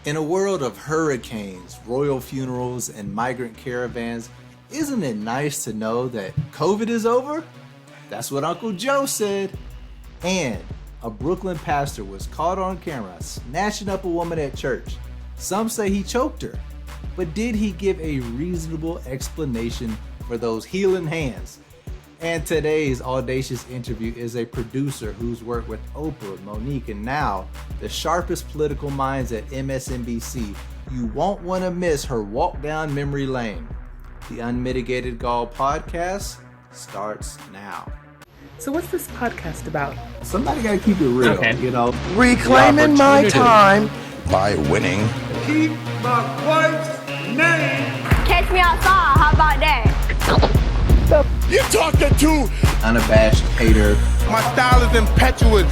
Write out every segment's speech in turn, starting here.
In a world of hurricanes, royal funerals, and migrant caravans, isn't it nice to know that COVID is over? That's what Uncle Joe said. And a Brooklyn pastor was caught on camera snatching up a woman at church. Some say he choked her, but did he give a reasonable explanation for those healing hands? And today's audacious interview is a producer who's worked with Oprah, Monique, and now the sharpest political minds at MSNBC. You won't want to miss her walk down memory lane. The Unmitigated Gall podcast starts now. So what's this podcast about? Somebody gotta keep it real, you know. Reclaiming my time by winning. Keep my wife's name. Catch me outside, how about that? You're talking to Unabashed hater. my style is impetuous.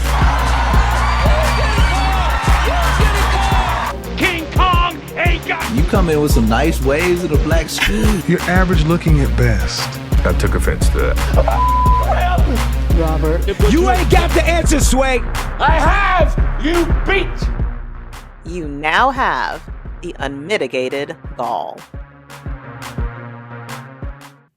King Kong ain't got. You come in with some nice waves and a black screen. You're average looking at best. I took offense to that. Robert. You ain't got the answer, Sway. I have you beat. You now have the Unmitigated Gall.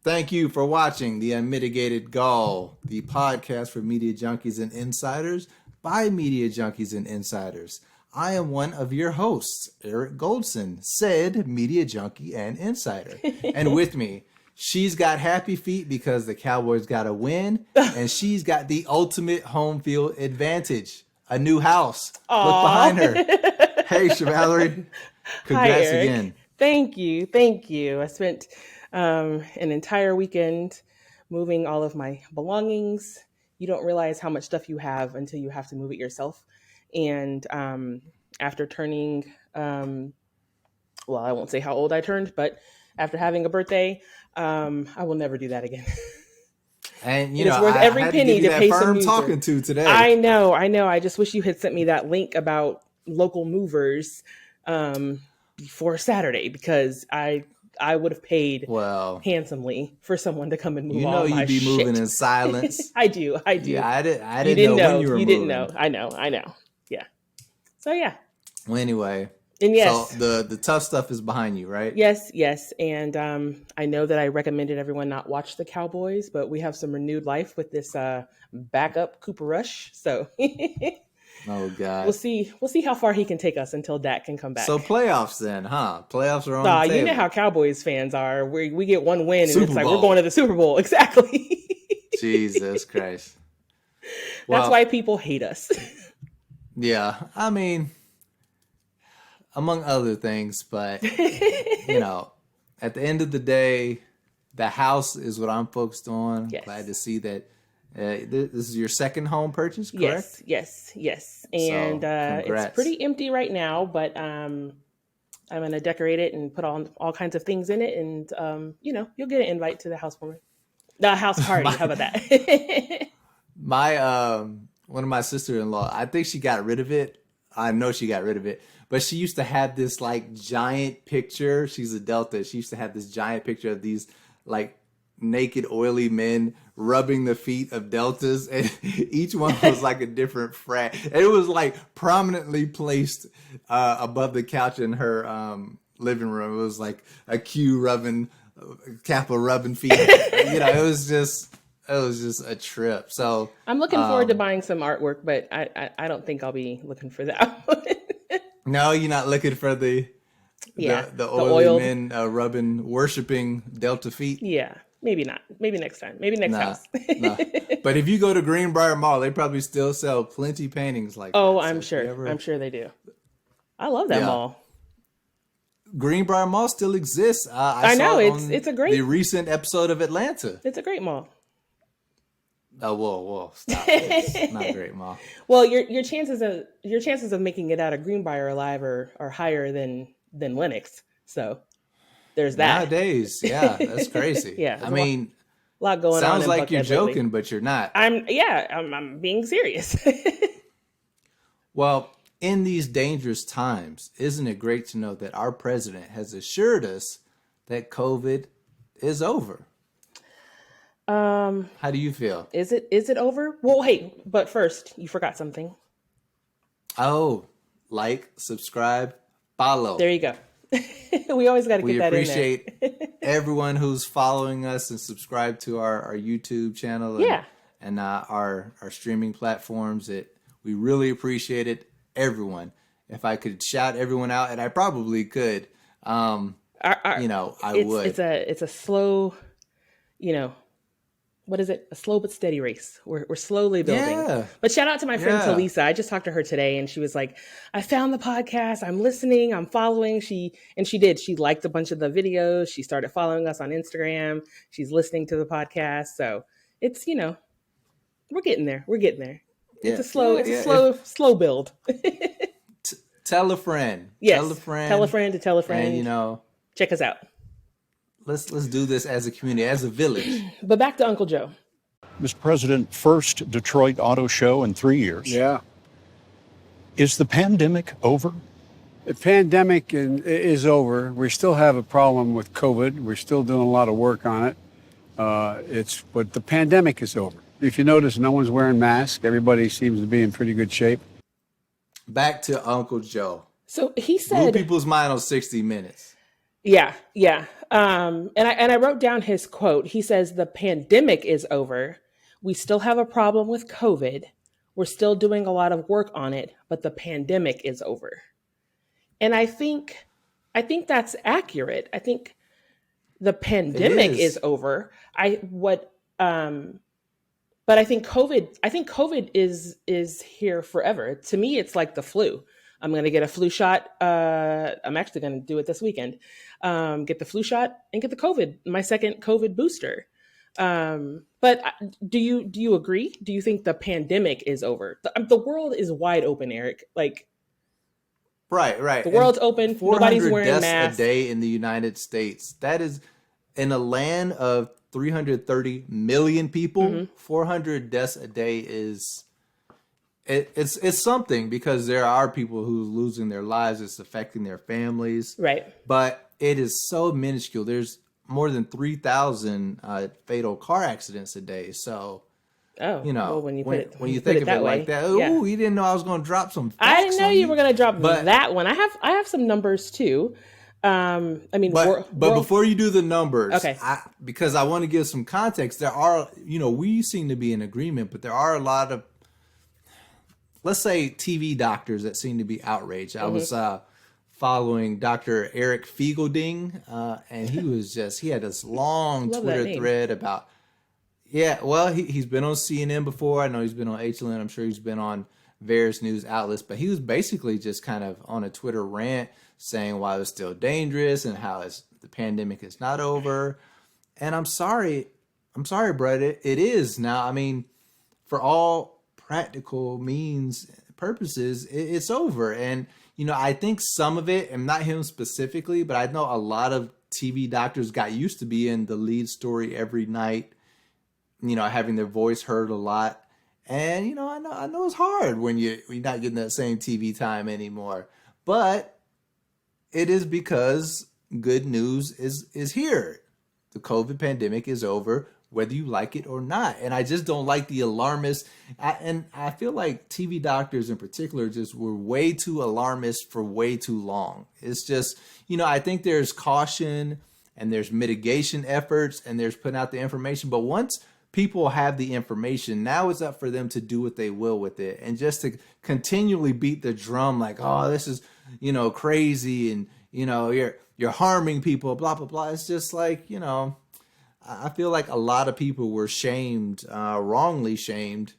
Thank you for watching the Unmitigated Gall, the podcast for media junkies and insiders by media junkies and insiders. I am one of your hosts, Eric Goldson, said media junkie and insider. And with me, she's got happy feet because the Cowboys got a win, and she's got the ultimate home field advantage, a new house. Aww. Look behind her. Hey, Valerie. Congrats Hi, Eric. again. Thank you. I spent an entire weekend moving all of my belongings. You don't realize how much stuff you have until you have to move it yourself. And after turning, well, I won't say how old I turned, but after having a birthday, I will never do that again. And it's worth every penny to pay some mover. Talking to today. I know. I just wish you had sent me that link about local movers before Saturday, because I would have paid handsomely for someone to come and move all my shit. You'd be moving in silence. I do. Yeah, I didn't know when you were moving. You didn't know. I know. Yeah. So yeah. Well, anyway. And yes. So the tough stuff is behind you, right? Yes. And I know that I recommended everyone not watch the Cowboys, but we have some renewed life with this backup Cooper Rush. So oh God. We'll see how far he can take us until Dak can come back. So playoffs then, huh? Playoffs are on the table. You know how Cowboys fans are. We get one win and Super it's like Bowl. we're going to the Super Bowl. Exactly. Jesus Christ. That's why people hate us. Yeah. I mean, among other things, but you know, at the end of the day, the house is what I'm focused on. Yes. Glad to see that this is your second home purchase, correct? Yes. And it's pretty empty right now, but I'm going to decorate it and put all kinds of things in it. And, you'll get an invite to the housewarming. The house party. How about that? One of my sister-in-law, I think she got rid of it. I know she got rid of it. But she used to have this like giant picture. She's a Delta. She used to have this giant picture of these like naked, oily men rubbing the feet of Deltas, and each one was like a different frat. And it was like prominently placed above the couch in her living room. It was like a Q rubbing, Kappa rubbing feet. It was just a trip. So I'm looking forward to buying some artwork, but I don't think I'll be looking for that one. No, you're not looking for the oily men worshiping Delta feet. Yeah. Maybe not. Maybe next time. Maybe next house. Nah. But if you go to Greenbrier Mall, they probably still sell plenty paintings like that. Oh, I'm sure. I'm sure they do. I love that mall. Greenbrier Mall still exists. I know. It's a great... The recent episode of Atlanta. It's a great mall. Oh, whoa. Stop. It's not a great mall. Well, your chances of making it out of Greenbrier alive are higher than Lennox. So there's that. Nowadays, yeah, that's crazy. Yeah, I mean, a lot going on. Sounds like you're joking, but you're not. I'm being serious. Well, in these dangerous times, isn't it great to know that our president has assured us that COVID is over? How do you feel? Is it over? Well, hey, but first, you forgot something. Oh, like, subscribe, Follow. There you go. We always got to get that in there. We appreciate everyone who's following us and subscribe to our YouTube channel and our streaming platforms. We really appreciate it, everyone. If I could shout everyone out, and I probably could, I would. It's a slow, what is it? A slow but steady race. We're slowly building. Yeah. But shout out to my friend Talisa. I just talked to her today and she was like, I found the podcast. I'm listening. I'm following. She did. She liked a bunch of the videos. She started following us on Instagram. She's listening to the podcast. So it's, we're getting there. We're getting there. Yeah. It's a slow build. Tell a friend. Yes. Tell a friend. Tell a friend to tell a friend. And, check us out. Let's do this as a community, as a village. But back to Uncle Joe. Mr. President, first Detroit Auto Show in 3 years. Yeah. Is the pandemic over? The pandemic is over. We still have a problem with COVID. We're still doing a lot of work on it. But the pandemic is over. If you notice, no one's wearing masks. Everybody seems to be in pretty good shape. Back to Uncle Joe. So he said, blew people's mind on 60 Minutes. Yeah. And I wrote down his quote. He says, the pandemic is over. We still have a problem with COVID. We're still doing a lot of work on it, but the pandemic is over. And I think that's accurate. I think the pandemic is over. But I think COVID is here forever. To me, it's like the flu. I'm going to get a flu shot. I'm actually going to do it this weekend. Get the flu shot and get my second COVID booster. But do you agree? Do you think the pandemic is over? The world is wide open, Eric. Like, right. The world's open. Nobody's wearing deaths masks a day in the United States. That is in a land of 330 million people. Mm-hmm. 400 deaths a day is. It's something, because there are people who are losing their lives. It's affecting their families. Right. But it is so minuscule. There's more than 3,000 fatal car accidents a day. So, when you think of it like that, ooh, you didn't know I was going to drop some facts. I didn't know you were going to drop that one. I have some numbers too. But before you do the numbers, okay. Because I want to give some context, there are, we seem to be in agreement, but there are a lot of, let's say, TV doctors that seem to be outraged. I was following Dr. Eric Fiegelding, and he had this long Twitter thread about, he's been on CNN before. I know he's been on HLN. I'm sure he's been on various news outlets, but he was basically just kind of on a Twitter rant saying why it was still dangerous and how the pandemic is not over. And I'm sorry, Brett, it is now. I mean, for all practical purposes, it's over. And I think some of it, and not him specifically, but I know a lot of TV doctors got used to being the lead story every night, having their voice heard a lot. And I know it's hard when you're not getting that same TV time anymore, but it is because good news is here. The COVID pandemic is over, whether you like it or not. And I just don't like the alarmists. And I feel like TV doctors in particular just were way too alarmist for way too long. It's just, I think there's caution and there's mitigation efforts and there's putting out the information. But once people have the information, now it's up for them to do what they will with it. And just to continually beat the drum like, oh, this is, crazy and, you're harming people, blah, blah, blah. It's just like, I feel like a lot of people were shamed, wrongly shamed,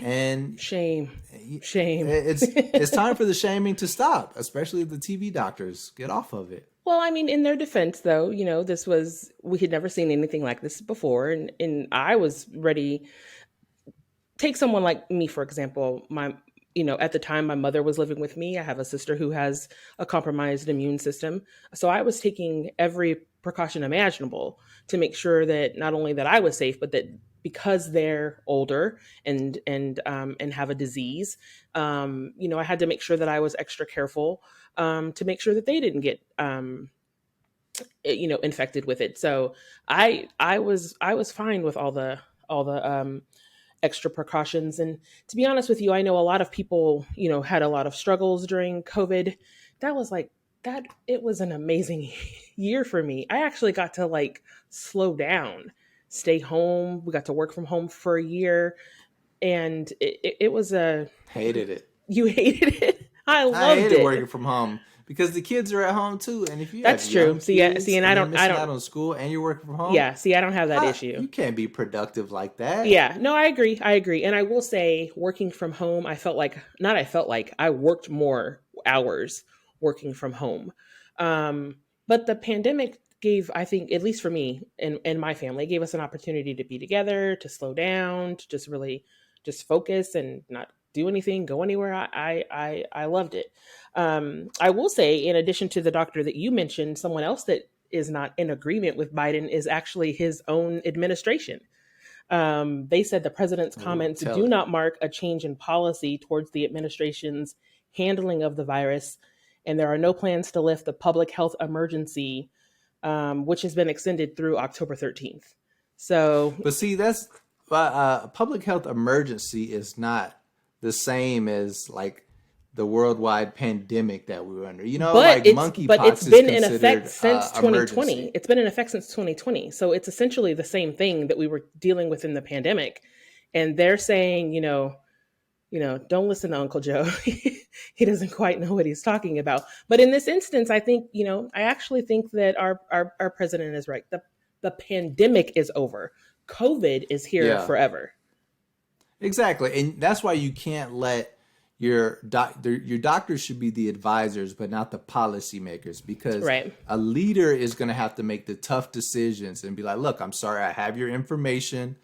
and shame. It's time for the shaming to stop, especially the TV doctors. Get off of it. Well, I mean, in their defense, though, we had never seen anything like this before, and I was ready. Take someone like me, for example. At the time, my mother was living with me. I have a sister who has a compromised immune system, so I was taking every precaution imaginable to make sure that not only that I was safe, but that because they're older and have a disease, I had to make sure that I was extra careful to make sure that they didn't get infected with it. So I was fine with all the extra precautions. And to be honest with you, I know a lot of people, had a lot of struggles during COVID. That was like that it was an amazing year for me. I actually got to like slow down, stay home. We got to work from home for a year, and it was a Hated it. You hated it. I I loved hated it. working from home because the kids are at home too, and if you That's have true. young kids And I you're don't missing out on school and you're working from home, Yeah, see, I don't have that issue. You can't be productive like that. Yeah, no, I agree. And I will say, working from home, I worked more hours working from home. But the pandemic gave, I think, at least for me and my family, gave us an opportunity to be together, to slow down, to just really just focus and not do anything, go anywhere. I loved it. I will say, in addition to the doctor that you mentioned, someone else that is not in agreement with Biden is actually his own administration. They said the president's comments do not mark a change in policy towards the administration's handling of the virus, and there are no plans to lift the public health emergency, which has been extended through October 13th. So, but see, that's a public health emergency is not the same as like the worldwide pandemic that we were under. You know, but like monkeypox it's been is in effect since 2020. emergency. It's been in effect since 2020. So it's essentially the same thing that we were dealing with in the pandemic. And they're saying, don't listen to Uncle Joe. He doesn't quite know what he's talking about. But in this instance, I think, I actually think that our president is right. The pandemic is over. COVID is here forever. Exactly. And that's why you can't let your doctors should be the advisors, but not the policymakers, because a leader is going to have to make the tough decisions and be like, look, I'm sorry, I have your information.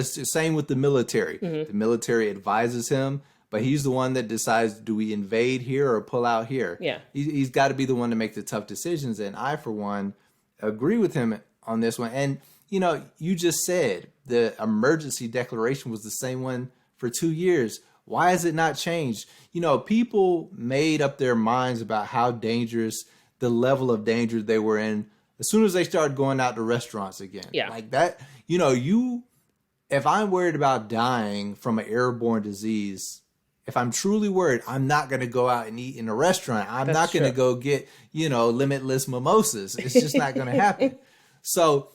Same with the military. The military advises him, but he's the one that decides, do we invade here or pull out here? Yeah. He's got to be the one to make the tough decisions. And I, for one, agree with him on this one. And, you just said the emergency declaration was the same one for 2 years. Why has it not changed? People made up their minds about how dangerous, the level of danger they were in as soon as they started going out to restaurants again. Yeah. Like that, if I'm worried about dying from an airborne disease, if I'm truly worried, I'm not going to go out and eat in a restaurant. I'm not going to go get, limitless mimosas. It's just not going to happen. So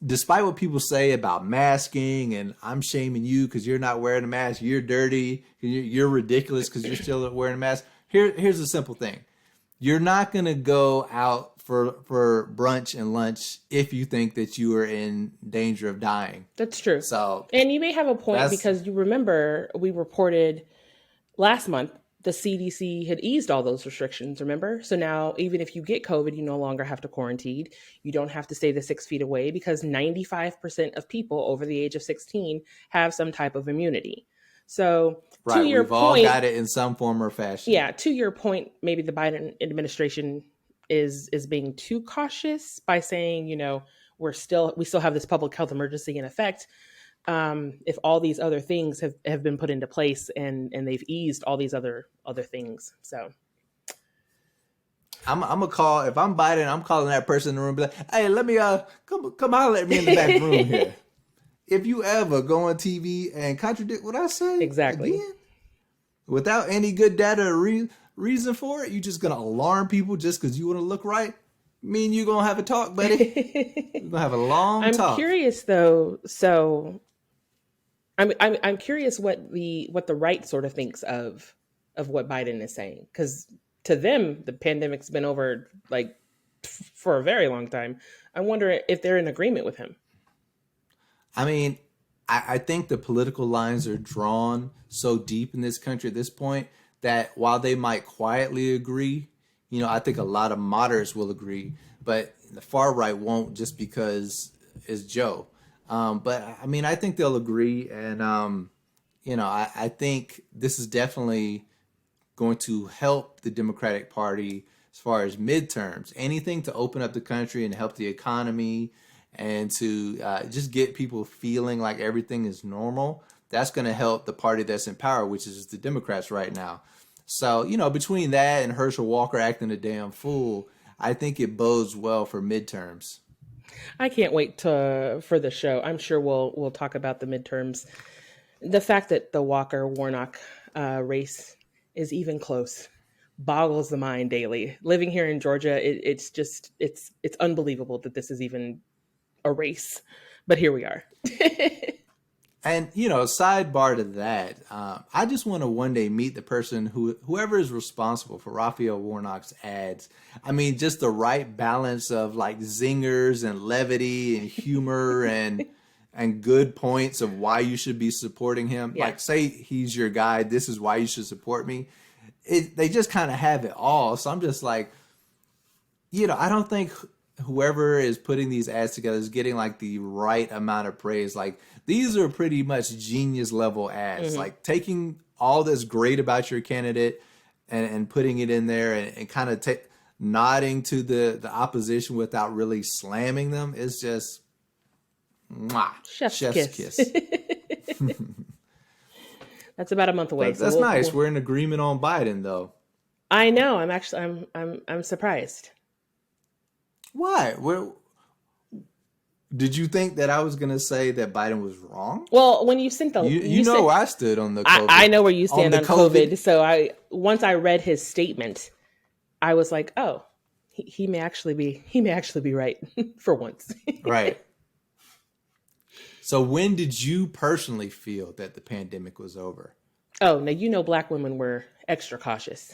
despite what people say about masking and I'm shaming you because you're not wearing a mask, you're dirty, you're ridiculous because you're still wearing a mask. Here's the simple thing. You're not going to go out for brunch and lunch if you think that you are in danger of dying. That's true. So, and you may have a point, because you remember we reported last month the CDC had eased all those restrictions, remember? So now even if you get COVID, you no longer have to quarantine. You don't have to stay the 6 feet away, because 95% of people over the age of 16 have some type of immunity. So to your we've point, all got it in some form or fashion. Yeah, to your point, maybe the Biden administration is being too cautious by saying, we still have this public health emergency in effect. If all these other things have been put into place and they've eased all these other things. So I'm gonna call, if I'm Biden, I'm calling that person in the room and be like, hey, let me come holler at me in the back room here. If you ever go on TV and contradict what I say again, without any good data or reason for it, you just gonna alarm people just because you want to look right. Me and you gonna have a talk, buddy. We're gonna have a long talk. I'm curious though. So I'm curious what the right sort of thinks of what Biden is saying, because to them the pandemic's been over like for a very long time. I wonder if they're in agreement with him. I mean, I think the political lines are drawn so deep in this country at this point that while they might quietly agree, I think a lot of moderates will agree, but the far right won't, just because it's Joe. But I mean, I think they'll agree. And, I think this is definitely going to help the Democratic Party as far as midterms, anything to open up the country and help the economy and to just get people feeling like everything is normal. That's going to help the party that's in power, which is the Democrats right now. So, between that and Herschel Walker acting a damn fool, I think it bodes well for midterms. I can't wait for the show. I'm sure we'll talk about the midterms. The fact that the Walker-Warnock race is even close boggles the mind daily. Living here in Georgia, it's unbelievable that this is even a race, but here we are. And, sidebar to that, I just want to one day meet the person whoever is responsible for Raphael Warnock's ads. I mean, just the right balance of like zingers and levity and humor and good points of why you should be supporting him. Yeah. Like, say he's your guy, this is why you should support me. They just kind of have it all. So I'm just like, I don't think whoever is putting these ads together is getting like the right amount of praise. Like, these are pretty much genius level ads, like taking all that's great about your candidate and putting it in there and kind of nodding to the opposition without really slamming them is just chef's kiss. That's about a month away. But that's nice. We're in agreement on Biden, though. I know. I'm surprised. Why? Did you think that I was going to say that Biden was wrong? Well, when you sent the... You know where I stood on the COVID. I know where you stand on COVID. So once I read his statement, I was like, oh, he may actually be right for once. Right. So when did you personally feel that the pandemic was over? Oh, now Black women were extra cautious.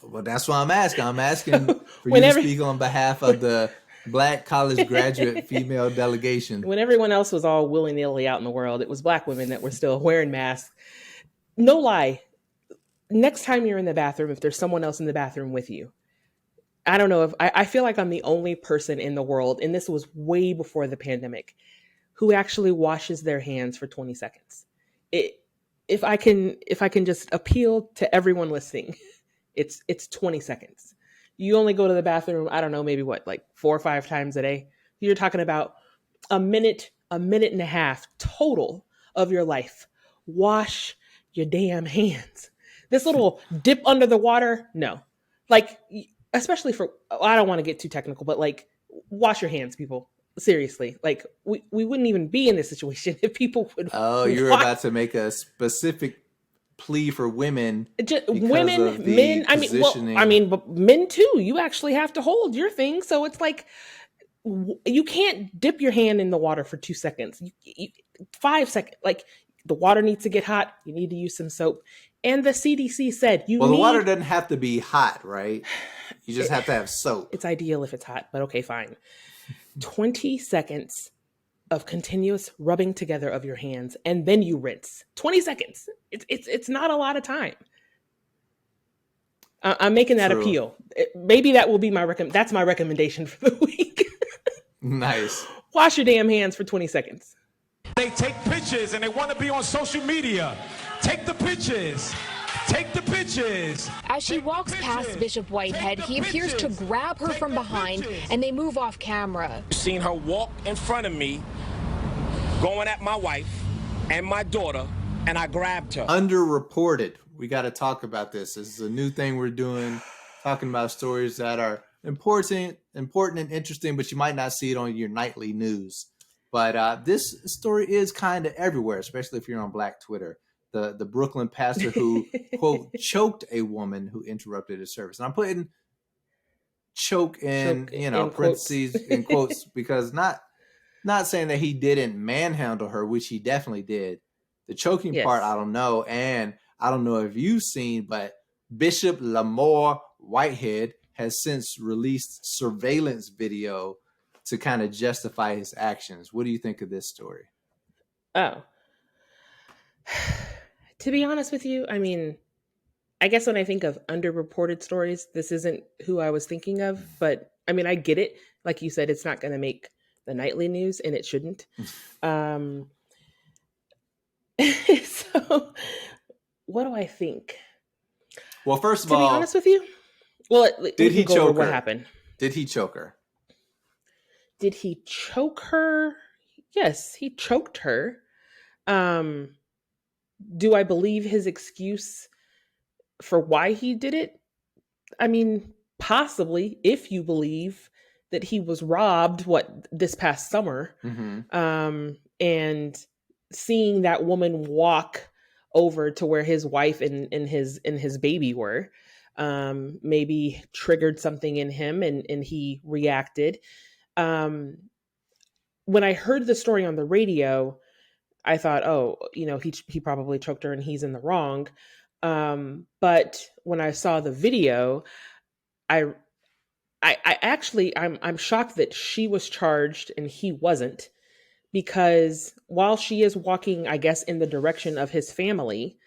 Well, that's why I'm asking. I'm asking for you to speak on behalf of the Black college graduate female delegation. When everyone else was all willy-nilly out in the world, it was Black women that were still wearing masks. No lie. Next time you're in the bathroom, if there's someone else in the bathroom with you, I don't know if I feel like I'm the only person in the world, and this was way before the pandemic, who actually washes their hands for 20 seconds. If I can just appeal to everyone listening, it's 20 seconds. You only go to the bathroom, I don't know, maybe 4 or 5 times a day. You're talking about a minute and a half total of your life. Wash your damn hands. This little dip under the water, no. Especially I don't want to get too technical, but wash your hands, people. Seriously. We wouldn't even be in this situation if people would. Oh, you're about to make a specific plea for women. Women, men. But men too. You actually have to hold your thing. So it's you can't dip your hand in the water for 2 seconds. 5 seconds. The water needs to get hot. You need to use some soap. And the CDC said the water doesn't have to be hot, right? You just have to have soap. It's ideal if it's hot, but okay, fine. 20 seconds of continuous rubbing together of your hands, and then you rinse. 20 seconds. It's not a lot of time. I'm making that appeal. Maybe that will be that's my recommendation for the week. Nice. Wash your damn hands for 20 seconds. They take pictures and they want to be on social media. Take the pictures. Take the pictures. As she walks past Bishop Whitehead, he appears to grab her from behind and they move off camera. Seen her walk in front of me, going at my wife and my daughter, and I grabbed her. Underreported. We got to talk about this. This is a new thing we're doing, talking about stories that are important and interesting, but you might not see it on your nightly news. But this story is kind of everywhere, especially if you're on Black Twitter. The Brooklyn pastor who, quote, choked a woman who interrupted his service. And I'm putting choke in, parentheses in quotes because not saying that he didn't manhandle her, which he definitely did. The choking part, I don't know. And I don't know if you've seen, but Bishop Lamore Whitehead has since released surveillance video to kind of justify his actions. What do you think of this story? Oh. To be honest with you, I guess when I think of underreported stories, this isn't who I was thinking of. But, I get it. Like you said, it's not going to make the nightly news, and it shouldn't. So, what do I think? Well, first of all... To be honest with you, did he choke her? What happened? Did he choke her? Did he choke her? Yes, he choked her. Do I believe his excuse for why he did it? Possibly, if you believe that he was robbed, this past summer, and seeing that woman walk over to where his wife and his baby were, maybe triggered something in him and he reacted. When I heard the story on the radio, I thought, oh, he probably choked her and he's in the wrong. But when I saw the video, I actually, I'm shocked that she was charged and he wasn't, because while she is walking, I guess, in the direction of his family,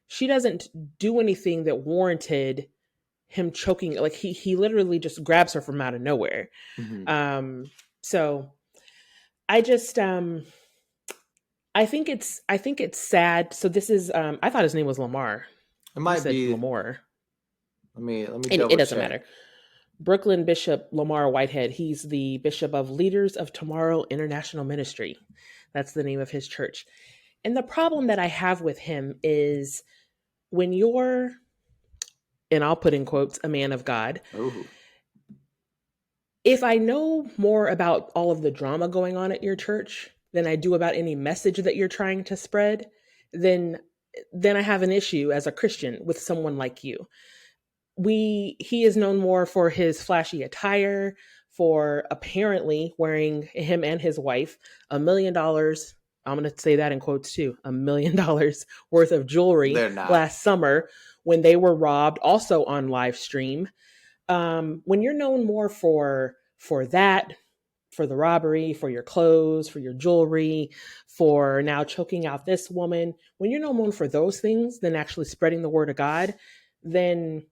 she doesn't do anything that warranted him choking. Like he literally just grabs her from out of nowhere. Mm-hmm. So I just, I think it's sad. So this is, I thought his name was Lamar. It might be Lamar. Let me it doesn't matter. Brooklyn Bishop Lamar Whitehead. He's the Bishop of Leaders of Tomorrow International Ministry. That's the name of his church. And the problem that I have with him is when you're, and I'll put in quotes, a man of God. Ooh. If I know more about all of the drama going on at your church than I do about any message that you're trying to spread, then I have an issue as a Christian with someone like you. He is known more for his flashy attire, for apparently wearing, him and his wife, $1 million. I'm going to say that in quotes too, $1 million worth of jewelry last summer when they were robbed, also on live stream. When you're known more for that, for the robbery, for your clothes, for your jewelry, for now choking out this woman, when you're known more for those things than actually spreading the word of God, then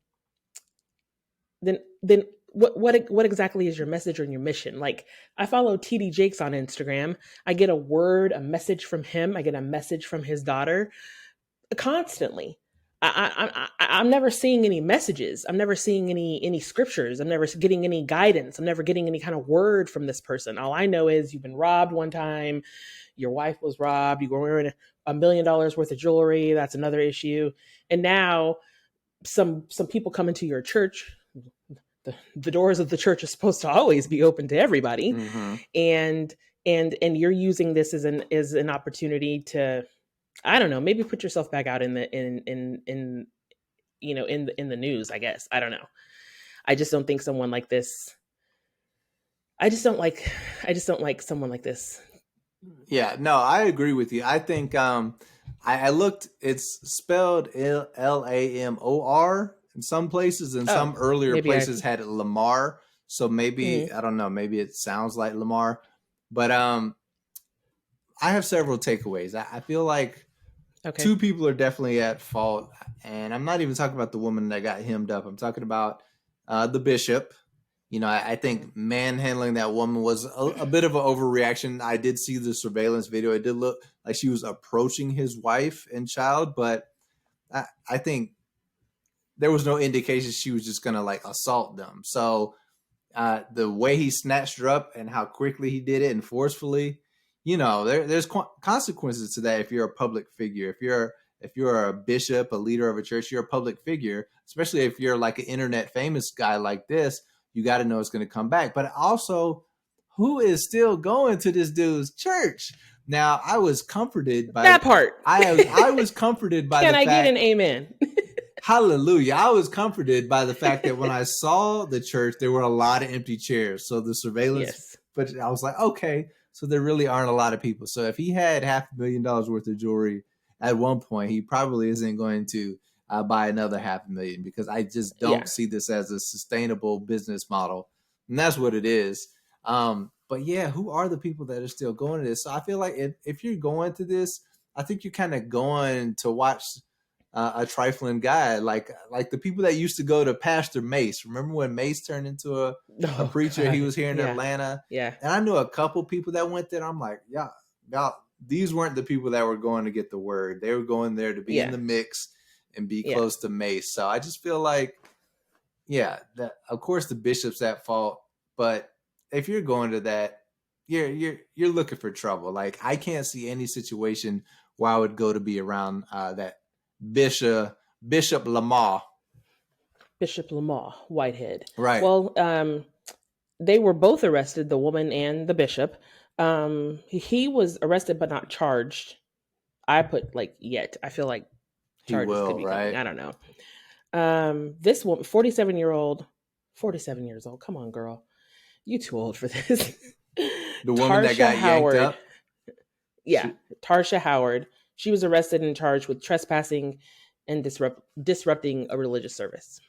what exactly is your message or your mission? Like, I follow TD Jakes on Instagram. I get a message from him. I get a message from his daughter constantly. I'm never seeing any messages. I'm never seeing any scriptures. I'm never getting any guidance. I'm never getting any kind of word from this person. All I know is you've been robbed one time. Your wife was robbed. You were wearing $1 million worth of jewelry. That's another issue. And now some people come into your church. The doors of the church are supposed to always be open to everybody. Mm-hmm. And you're using this as an opportunity to, I don't know, maybe put yourself back out in the news, I guess. I don't know. I just don't think someone like this. I just don't like someone like this. Yeah, no, I agree with you. I think I looked, it's spelled Lamor in some places, and some earlier places had Lamar. So maybe, I don't know, maybe it sounds like Lamar. But I have several takeaways. I feel like two people are definitely at fault. And I'm not even talking about the woman that got hemmed up. I'm talking about the bishop. I think manhandling that woman was a bit of an overreaction. I did see the surveillance video. It did look like she was approaching his wife and child, but I think there was no indication she was just going to like assault them. So the way he snatched her up and how quickly he did it and forcefully, there's consequences to that if you're a public figure. If you're a bishop, a leader of a church, you're a public figure, especially if you're like an internet famous guy like this, you got to know it's going to come back. But also, who is still going to this dude's church? Now, I was comforted by that part. I was comforted by Can the I fact, get an amen? Hallelujah. I was comforted by the fact that when I saw the church, there were a lot of empty chairs. So the surveillance, but I was like, okay, so there really aren't a lot of people. So if he had $500,000 worth of jewelry at one point, he probably isn't going to buy another $500,000, because I just don't see this as a sustainable business model. And that's what it is. But yeah, who are the people that are still going to this? So I feel like if you're going to this, I think you're kind of going to watch a trifling guy, like the people that used to go to Pastor Mace. Remember when Mace turned into a preacher? God. He was here in Atlanta. Yeah. And I knew a couple people that went there. I'm like, y'all, these weren't the people that were going to get the word. They were going there to be in the mix and be close to Mace. So I just feel like, that of course the bishop's at fault, but if you're going to that, you're looking for trouble. Like, I can't see any situation where I would go to be around that Bishop Lamar Whitehead. Right. Well, they were both arrested, the woman and the bishop. He was arrested but not charged. I put yet. I feel like charges could be coming. I don't know. This woman, 47 years old. Come on, girl. You too old for this. The woman that got yanked up? Yeah, Tarsha Howard. She was arrested and charged with trespassing and disrupting a religious service.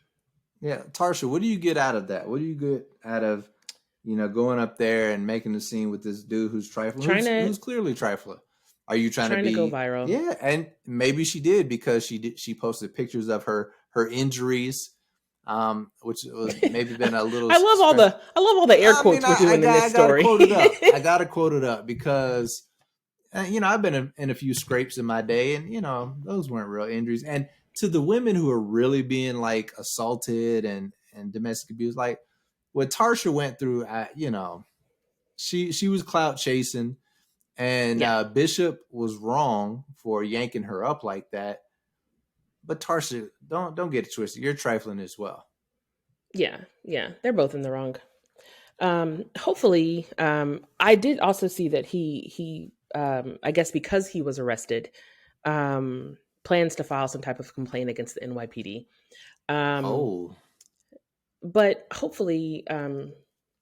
Yeah, Tarsha, what do you get out of that? What do you get out of, going up there and making a scene with this dude who's trifling, who's clearly trifling? Are you trying to go viral? Yeah, and maybe she did because she posted pictures of her injuries, which was maybe been a little. I love all the air quotes we're doing in this story. I gotta quote it up because, I've been in a few scrapes in my day, and those weren't real injuries. And to the women who are really being like assaulted and domestic abuse, like what Tarsha went through, she was clout chasing. And Bishop was wrong for yanking her up like that. But Tarsha, don't get it twisted. You're trifling as well. Yeah, they're both in the wrong. Hopefully, I did also see that he I guess because he was arrested, plans to file some type of complaint against the NYPD. But hopefully,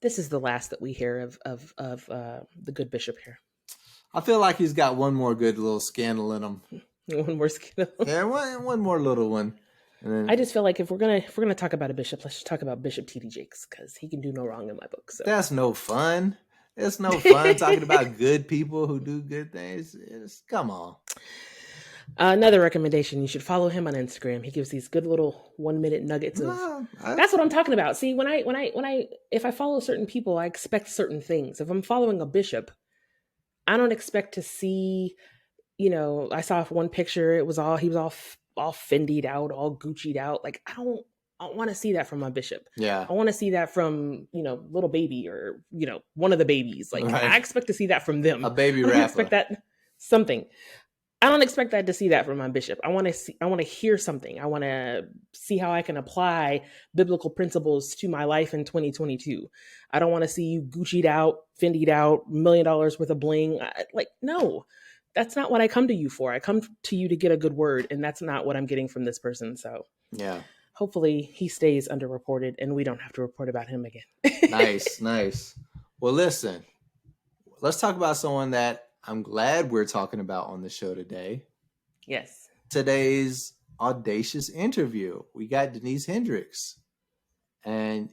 this is the last that we hear of the good Bishop here. I feel like he's got one more good little scandal in him. One more scandal. Yeah, one more little one. And then, I just feel like if we're gonna talk about a bishop, let's just talk about Bishop T.D. Jakes because he can do no wrong in my book. So that's no fun. It's no fun talking about good people who do good things. Come on. Another recommendation: you should follow him on Instagram. He gives these good little 1-minute nuggets of. That's what I'm talking about. See, if I follow certain people, I expect certain things. If I'm following a bishop, I don't expect to see, I saw one picture. He was all Fendi'd out, all Gucci'd out. Like, I don't want to see that from my bishop. Yeah. I want to see that from, little baby or, one of the babies. Like, right. I expect to see that from them. A baby rapper. I expect that something. I don't expect that to see that from my bishop. I want to hear something. I want to see how I can apply biblical principles to my life in 2022. I don't want to see you Gucci'd out, Fendi'd out, $1 million worth of bling. No, that's not what I come to you for. I come to you to get a good word, and that's not what I'm getting from this person. So yeah, hopefully he stays underreported and we don't have to report about him again. Nice. Well, listen, let's talk about someone that I'm glad we're talking about on the show today. Yes. Today's audacious interview. We got Denise Hendricks. And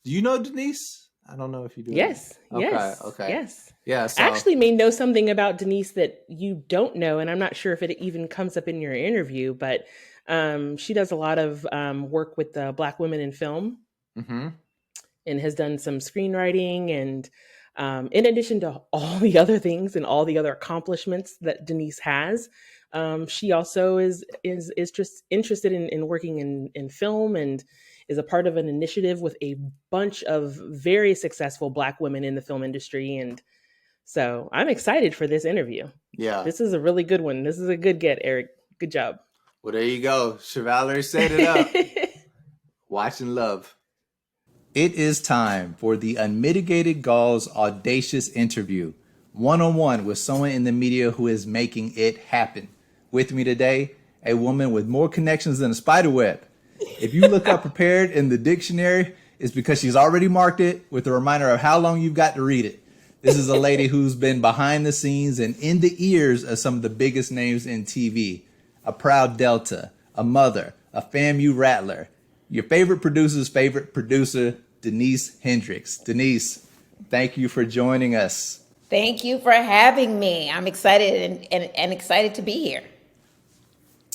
do you know Denise? I don't know if you do. Yes. Okay. Yes. Yeah. So, I actually may know something about Denise that you don't know, and I'm not sure if it even comes up in your interview, but she does a lot of work with Black women in film, and has done some screenwriting and in addition to all the other things and all the other accomplishments that Denise has, she also is just interested in working in film and is a part of an initiative with a bunch of very successful Black women in the film industry. And so I'm excited for this interview. Yeah. This is a really good one. This is a good get, Eric. Good job. Well, there you go. Chevalier set it up. Watch and love. It is time for the Unmitigated Gall's audacious interview, one-on-one with someone in the media who is making it happen. With me today, a woman with more connections than a spider web. If you look up prepared in the dictionary, it's because she's already marked it with a reminder of how long you've got to read it. This is a lady who's been behind the scenes and in the ears of some of the biggest names in TV. A proud Delta, a mother, a FAMU Rattler. Your favorite producer's favorite producer, Denise Hendricks. Denise, thank you for joining us. Thank you for having me. I'm excited and excited to be here.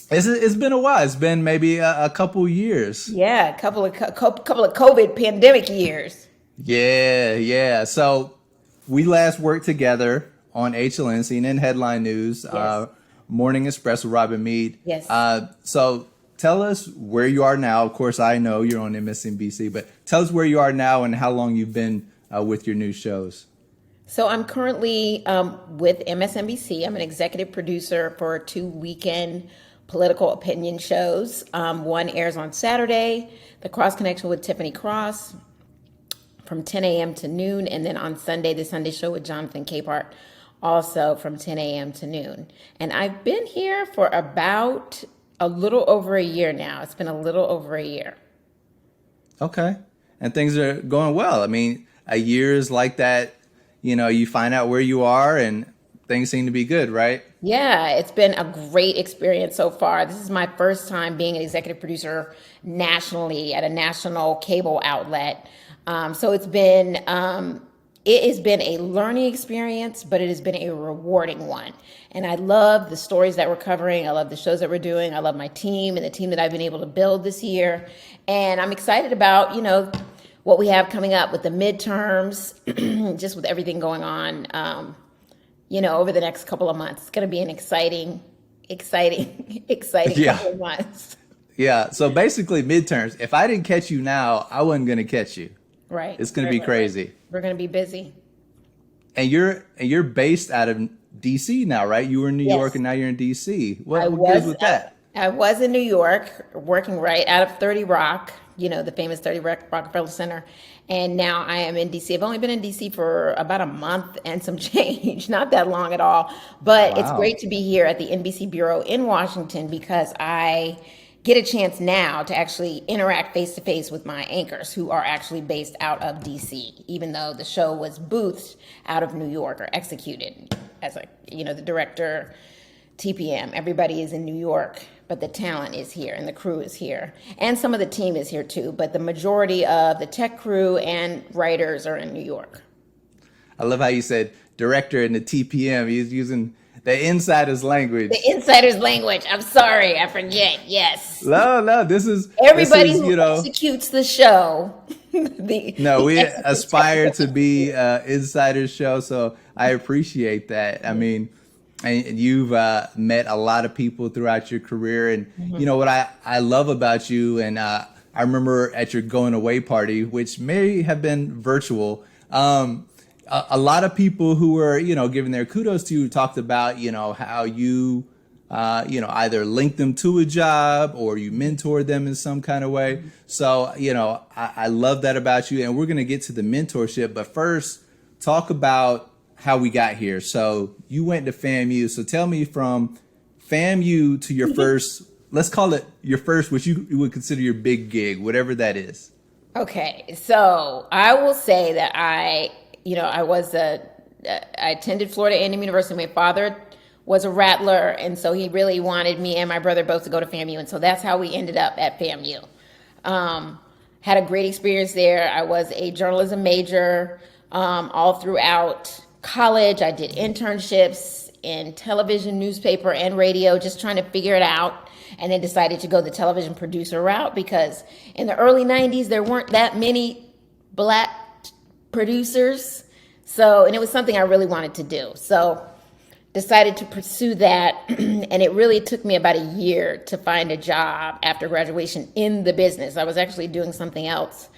It's been a while. It's been maybe a couple years. Yeah, a couple of COVID pandemic years. Yeah. So we last worked together on HLN, CNN Headline News, yes. Morning Express with Robin Meade. Yes. So tell us where you are now. Of course, I know you're on MSNBC, but tell us where you are now and how long you've been with your new shows. So I'm currently with MSNBC. I'm an executive producer for 2 weekend political opinion shows. One airs on Saturday, The Cross Connection with Tiffany Cross from 10 a.m. to noon. And then on Sunday, The Sunday Show with Jonathan Capehart, also from 10 a.m. to noon. And I've been here for about A little over a year now. It's been a little over a year. Okay. And things are going well. I mean, a year is like that, you find out where you are and things seem to be good, right? Yeah, it's been a great experience so far. This is my first time being an executive producer nationally at a national cable outlet. So it has been a learning experience, but it has been a rewarding one. And I love the stories that we're covering. I love the shows that we're doing. I love my team and the team that I've been able to build this year. And I'm excited about, what we have coming up with the midterms, just with everything going on, over the next couple of months. It's going to be an exciting couple of months. Yeah. So basically midterms, if I didn't catch you now, I wasn't going to catch you. Right. It's going to be crazy. We're going to be busy. And you're based out of DC now, right? You were in New York and now you're in DC. What goes with that? I was in New York working right out of 30 Rock, the famous 30 Rock Rockefeller Center. And now I am in DC. I've only been in DC for about a month and some change, not that long at all. But It's great to be here at the NBC Bureau in Washington because I get a chance now to actually interact face to face with my anchors who are actually based out of DC, even though the show was boothed out of New York or executed as the director, TPM, everybody is in New York, but the talent is here and the crew is here. And some of the team is here too, but the majority of the tech crew and writers are in New York. I love how you said director and the TPM. He's using the insider's language. The insider's language. I'm sorry, I forget. Yes. No. This is everybody who executes the show. We aspire to be insider's show, so I appreciate that. I mean, and you've met a lot of people throughout your career, and what I love about you, and I remember at your going away party, which may have been virtual. A lot of people who were, giving their kudos to you talked about, how you, either linked them to a job or you mentored them in some kind of way. So, I love that about you. And we're going to get to the mentorship. But first, talk about how we got here. So you went to FAMU. So tell me from FAMU to your first, let's call it your first, which you would consider your big gig, whatever that is. Okay. So I will say that I attended Florida A&M University. My father was a Rattler, and so he really wanted me and my brother both to go to FAMU, and so that's how we ended up at FAMU. Had a great experience there. I was a journalism major all throughout college. I did internships in television, newspaper, and radio, just trying to figure it out, and then decided to go the television producer route because in the early 90s, there weren't that many Black producers. And it was something I really wanted to do. So decided to pursue that. And it really took me about a year to find a job after graduation in the business. I was actually doing something else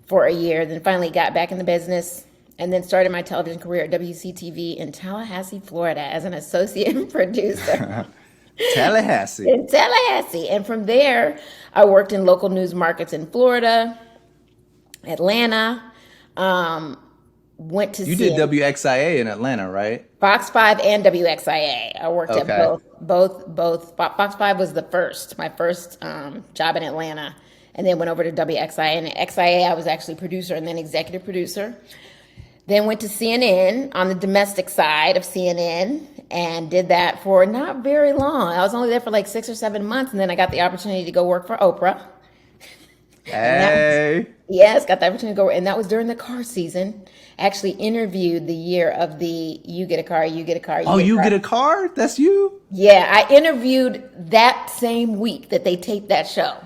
for a year, then finally got back in the business and then started my television career at WCTV in Tallahassee, Florida as an associate producer. Tallahassee. In Tallahassee. And from there, I worked in local news markets in Florida, Atlanta, went to You did WXIA in Atlanta, right? Fox 5 and WXIA. I worked at both. Fox 5 was my first job in Atlanta, and then went over to WXIA. And at XIA, I was actually producer and then executive producer. Then went to CNN on the domestic side of CNN and did that for not very long. I was only there for like 6 or 7 months, and then I got the opportunity to go work for Oprah. Hey. Yes, got the opportunity to go, and that was during the car season. Actually interviewed the year of the You Get a Car, You Get a Car, You Get a Car? That's you? Yeah, I interviewed that same week that they taped that show.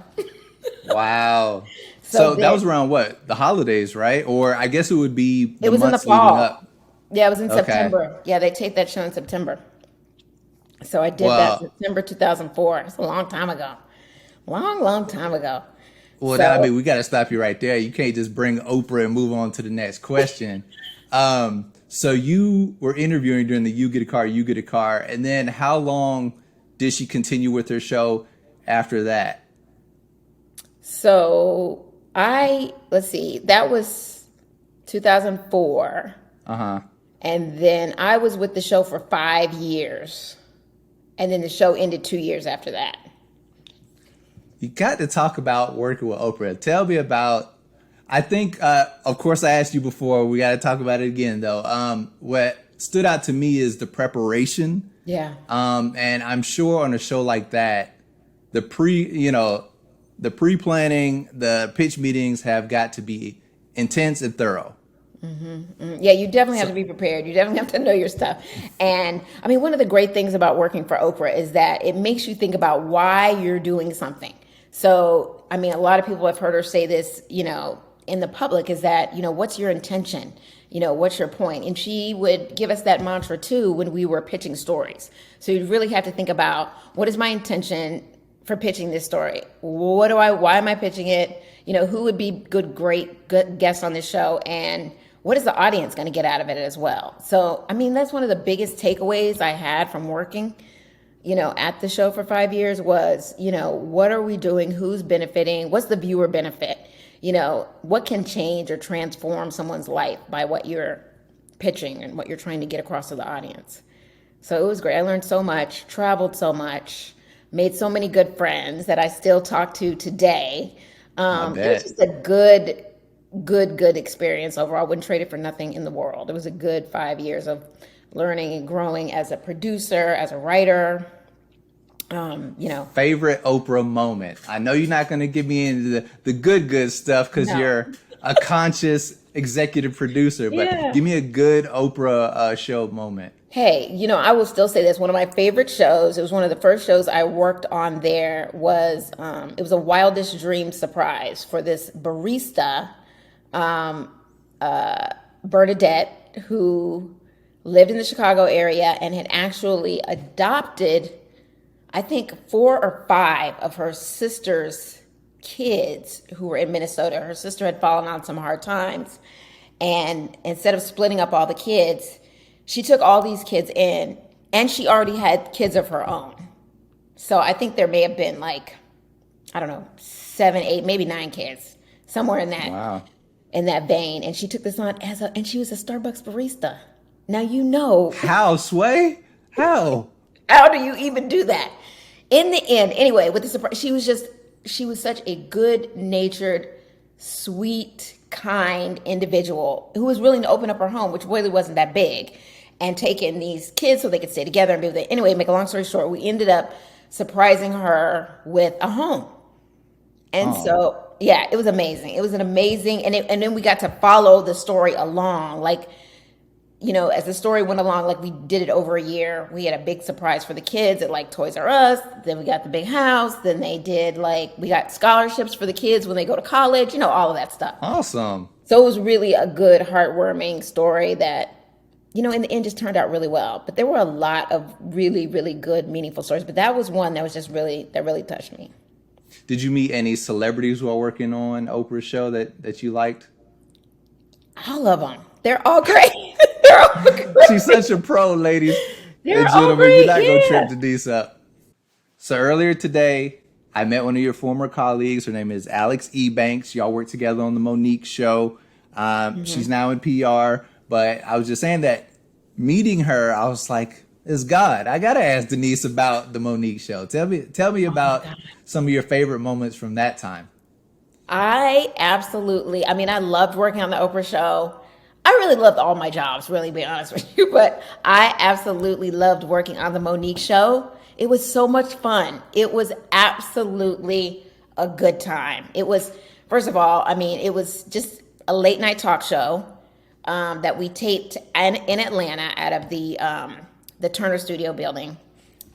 Wow. So that was around what? The holidays, right? Or I guess it would be it was in the fall. Up. Yeah, it was in September. Yeah, they taped that show in September. So I did that September 2004. It's a long time ago. Long time ago. Well, I mean, we got to stop you right there. You can't just bring Oprah and move on to the next question. So you were interviewing during the You Get a Car, You Get a Car. And then how long did she continue with her show after that? So let's see, that was 2004. And then I was with the show for 5 years. And then the show ended 2 years after that. You got to talk about working with Oprah. Tell me about. I think, of course, I asked you before. We got to talk about it again, though. What stood out to me is the preparation. Yeah. And I'm sure on a show like that, the pre-planning, the pitch meetings have got to be intense and thorough. Yeah, you definitely have to be prepared. You definitely have to know your stuff. And I mean, one of the great things about working for Oprah is that it makes you think about why you're doing something. So, I mean, a lot of people have heard her say this, in the public, is that, what's your intention? What's your point? And she would give us that mantra too when we were pitching stories. So you really have to think about, what is my intention for pitching this story? Why am I pitching it? Who would be great guests on this show? And what is the audience going to get out of it as well? So, I mean, that's one of the biggest takeaways I had from working, at the show for 5 years was, what are we doing? Who's benefiting? What's the viewer benefit? What can change or transform someone's life by what you're pitching and what you're trying to get across to the audience? So it was great. I learned so much, traveled so much, made so many good friends that I still talk to today. It was just a good experience overall. I wouldn't trade it for nothing in the world. It was a good 5 years of learning and growing as a producer, as a writer. Favorite Oprah moment? I know you're not going to get me into the good stuff because you're a conscious executive producer, but give me a good Oprah show moment. Hey, I will still say this. One of my favorite shows, it was one of the first shows I worked on there, was it was a Wildest Dream surprise for this barista, Bernadette, who lived in the Chicago area and had actually adopted, I think, 4 or 5 of her sister's kids who were in Minnesota. Her sister had fallen on some hard times. And instead of splitting up all the kids, she took all these kids in, and she already had kids of her own. So I think there may have been 7, 8, maybe 9 kids, somewhere in that vein. And she took this on and she was a Starbucks barista. Now how, Sway? How do you even do that? In the end, anyway, with the surprise, she was such a good-natured, sweet, kind individual who was willing to open up her home, which really wasn't that big, and take in these kids so they could stay together and be with them. Anyway, make a long story short, we ended up surprising her with a home. And so, yeah, it was amazing. It was an amazing, and then we got to follow the story along. As the story went along, we did it over a year. We had a big surprise for the kids at Toys R Us. Then we got the big house. Then they did we got scholarships for the kids when they go to college, all of that stuff. Awesome. So it was really a good, heartwarming story that, in the end just turned out really well. But there were a lot of really, really good, meaningful stories. But that was one that was just really touched me. Did you meet any celebrities while working on Oprah's show that you liked? All of them. They're all great. She's such a pro, ladies and gentlemen. You're not going to trip Denise up. So earlier today, I met one of your former colleagues. Her name is Alex Ebanks. Y'all worked together on the Monique show. She's now in PR. But I was just saying that meeting her, I was like, it's God. I got to ask Denise about the Monique show. Tell me about some of your favorite moments from that time. I loved working on the Oprah show. I really loved all my jobs, really, being honest with you, but I absolutely loved working on the Monique show. It was so much fun. It was absolutely a good time. It was, first of all, it was just a late night talk show that we taped in Atlanta out of the Turner Studio building,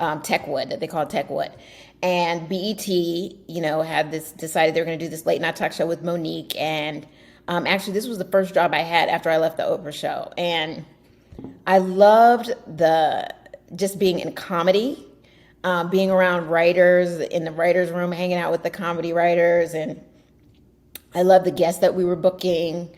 Techwood, that they call Techwood. And BET, had decided they were going to do this late night talk show with Monique. And actually, this was the first job I had after I left the Oprah show. And I loved just being in comedy, being around writers in the writers' room, hanging out with the comedy writers. And I loved the guests that we were booking.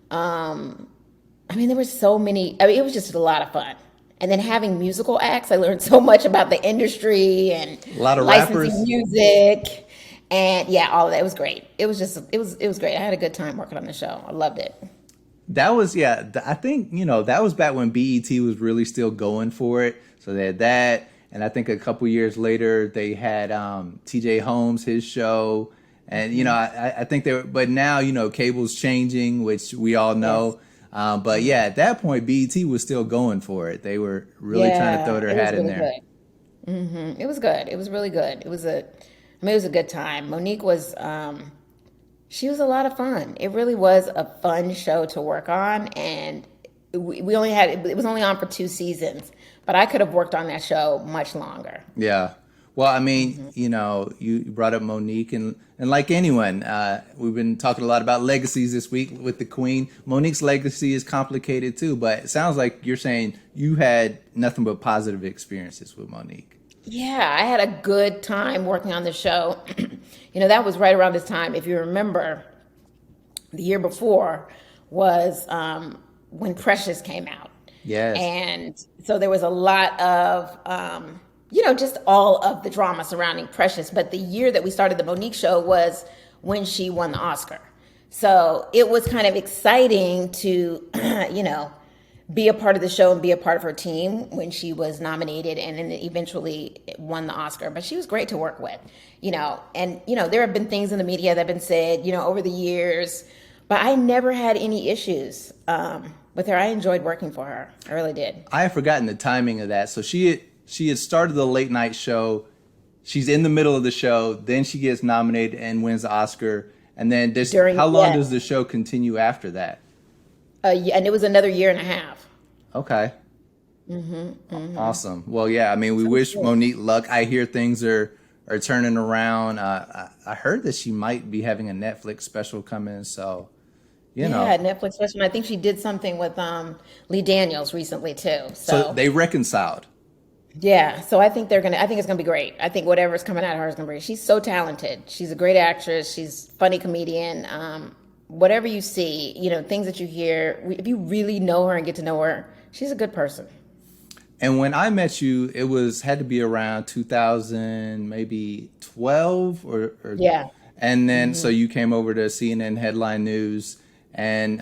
There were so many. It was just a lot of fun. And then having musical acts, I learned so much about the industry and a lot of licensing rappers. Music. And all of that. It was great. It was great. I had a good time working on the show. I loved it. That was, I think, that was back when BET was really still going for it. So they had that. And I think a couple years later they had TJ Holmes, his show. And, you know, I think they were, but now, you know, cable's changing, which we all know. Yes. But yeah, at that point, BET was still going for it. They were really trying to throw their hat in there. Mm-hmm. It was good. It was really good. It was it was a good time. Monique was, she was a lot of fun. It really was a fun show to work on. And we only had, it was only on for 2 seasons, but I could have worked on that show much longer. Yeah. Well, I mean, you know, you brought up Monique, and like anyone, we've been talking a lot about legacies this week with the Queen. Monique's legacy is complicated too, but it sounds like you're saying you had nothing but positive experiences with Monique. Yeah, I had a good time working on the show. You know, that was right around this time. If you remember, the year before was when Precious came out. Yes. And so there was a lot of, you know, just all of the drama surrounding Precious. But the year that we started the Monique show was when she won the Oscar. So it was kind of exciting to, you know, be a part of the show and be a part of her team when she was nominated and then eventually won the Oscar. But she was great to work with, you know. And, you know, there have been things in the media that have been said, you know, over the years. But I never had any issues with her. I enjoyed working for her. I really did. I had forgotten the timing of that. So she had started the late night show. She's in the middle of the show. Then she gets nominated and wins the Oscar. And then how long does the show continue after that? And it was another year and a half. Okay. Awesome. Well, yeah, I mean, we wish Monique luck. I hear things are turning around. I heard that she might be having a Netflix special coming. So, you know. Yeah, Netflix special. I think she did something with Lee Daniels recently, too. So they reconciled. Yeah, so I think it's gonna be great. I think whatever's coming out of her is gonna be great. She's so talented. She's a great actress. She's a funny comedian. Whatever you see, you know, things that you hear, if you really know her and get to know her, she's a good person. And when I met you, it had to be around 2000, maybe 12 or yeah. And then so you came over to CNN Headline News, and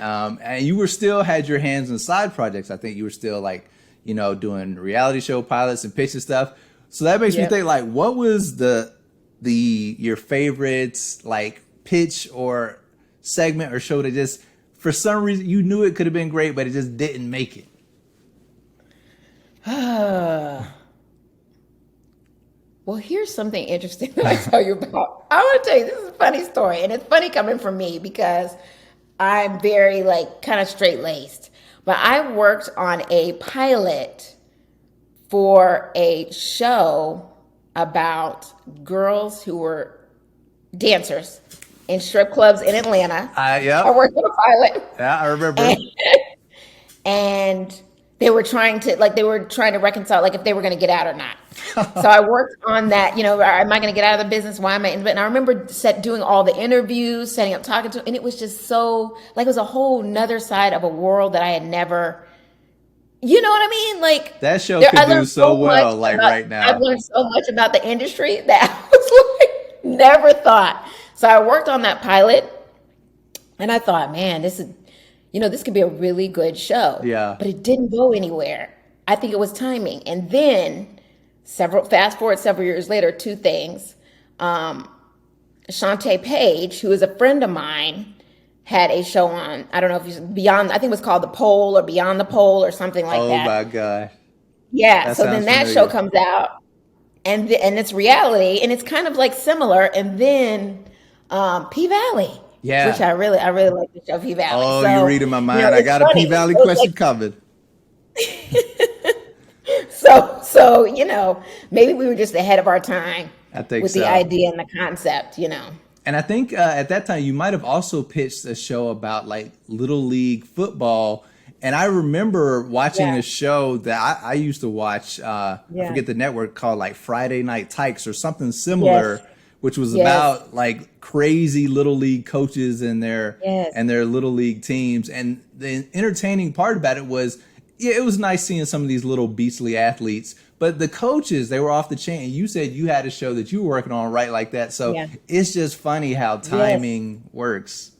you were still had your hands in side projects. I think you were still like, you know, doing reality show pilots and pitch and stuff. So that makes me think, like, what was your favorites, like, pitch or segment or show that just for some reason you knew it could have been great, but it just didn't make it? Well, here's something interesting that I tell you about. I want to tell you, this is a funny story, and it's funny coming from me because I'm very, like, kind of straight-laced. But I worked on a pilot for a show about girls who were dancers in strip clubs in Atlanta. Yep. I worked on a pilot. Yeah, I remember. And they were trying to reconcile, like, if they were going to get out or not. So I worked on that, you know, am I going to get out of the business? Why am I in? And I remember doing all the interviews, setting up, talking to, and it was just so, like, it was a whole nother side of a world that I had never, you know what I mean? Like, that show could do so well, like, right now. I've learned so much about the industry that I was like, never thought. So I worked on that pilot, and I thought, man, this could be a really good show. Yeah. But it didn't go anywhere. I think it was timing. And then fast forward several years later, 2 things. Shantae Page, who is a friend of mine, had a show on, I don't know if it's Beyond, I think it was called The Pole or Beyond the Pole or something like that. Oh my God. Yeah. So then that show comes out and it's reality and it's kind of like similar. And then P-Valley. Yeah. Which I really like the show P-Valley. Oh, you're reading my mind. You know, I got a P-Valley question covered. So, you know, maybe we were just ahead of our time. I think with the idea and the concept, you know. And I think at that time you might have also pitched a show about, like, Little League football. And I remember watching a show that I used to watch, I forget the network, called like Friday Night Tykes or something similar, which was about like crazy Little League coaches and their Little League teams. And the entertaining part about it was, it was nice seeing some of these little beastly athletes, but the coaches, they were off the chain. You said you had a show that you were working on right like that. So it's just funny how timing works.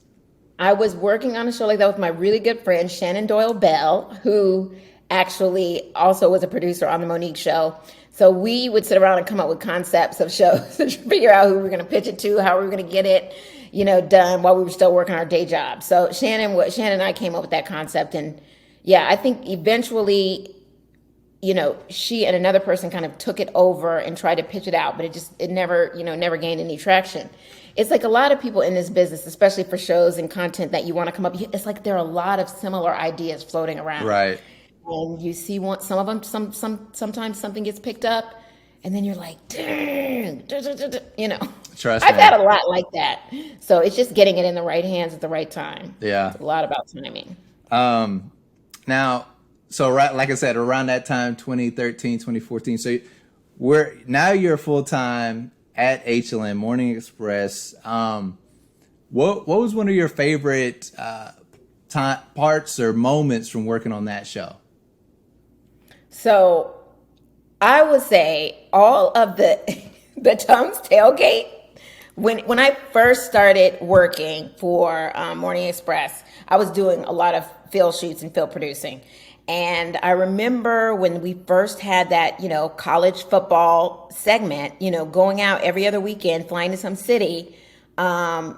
I was working on a show like that with my really good friend, Shannon Doyle Bell, who actually also was a producer on the Monique show. So we would sit around and come up with concepts of shows to figure out who we were going to pitch it to, how we were going to get it, done while we were still working our day job. So Shannon and I came up with that concept. And yeah, I think eventually, she and another person kind of took it over and tried to pitch it out, but it never gained any traction. It's like a lot of people in this business, especially for shows and content that you want to come up, it's like there are a lot of similar ideas floating around. Right. And you see some of them, sometimes something gets picked up, and then you're like, dang, Trust I've me. had a lot like that. So it's just getting it in the right hands at the right time. Yeah. It's a lot about timing. Now, so like I said, around that time, 2013, 2014. So you're full-time at HLN Morning Express. What was one of your favorite parts or moments from working on that show? So I would say all of the Tums tailgate. When I first started working for Morning Express, I was doing a lot of field shoots and field producing. And I remember when we first had that, college football segment, going out every other weekend, flying to some city, and,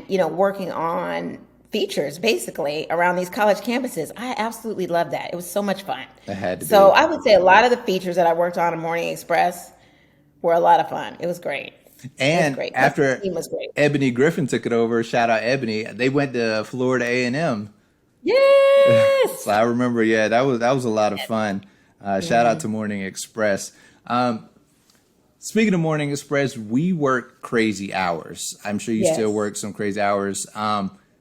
working on features basically around these college campuses. I absolutely loved that. It was so much fun. It had to be. So I would say a lot of the features that I worked on Morning Express were a lot of fun. It was great. And great. after The team was great. Ebony Griffin took it over, shout out Ebony, they went to Florida A&M. Yes. So I remember, that was a lot of fun. Shout out to Morning Express. Speaking of Morning Express, we work crazy hours. I'm sure you still work some crazy hours.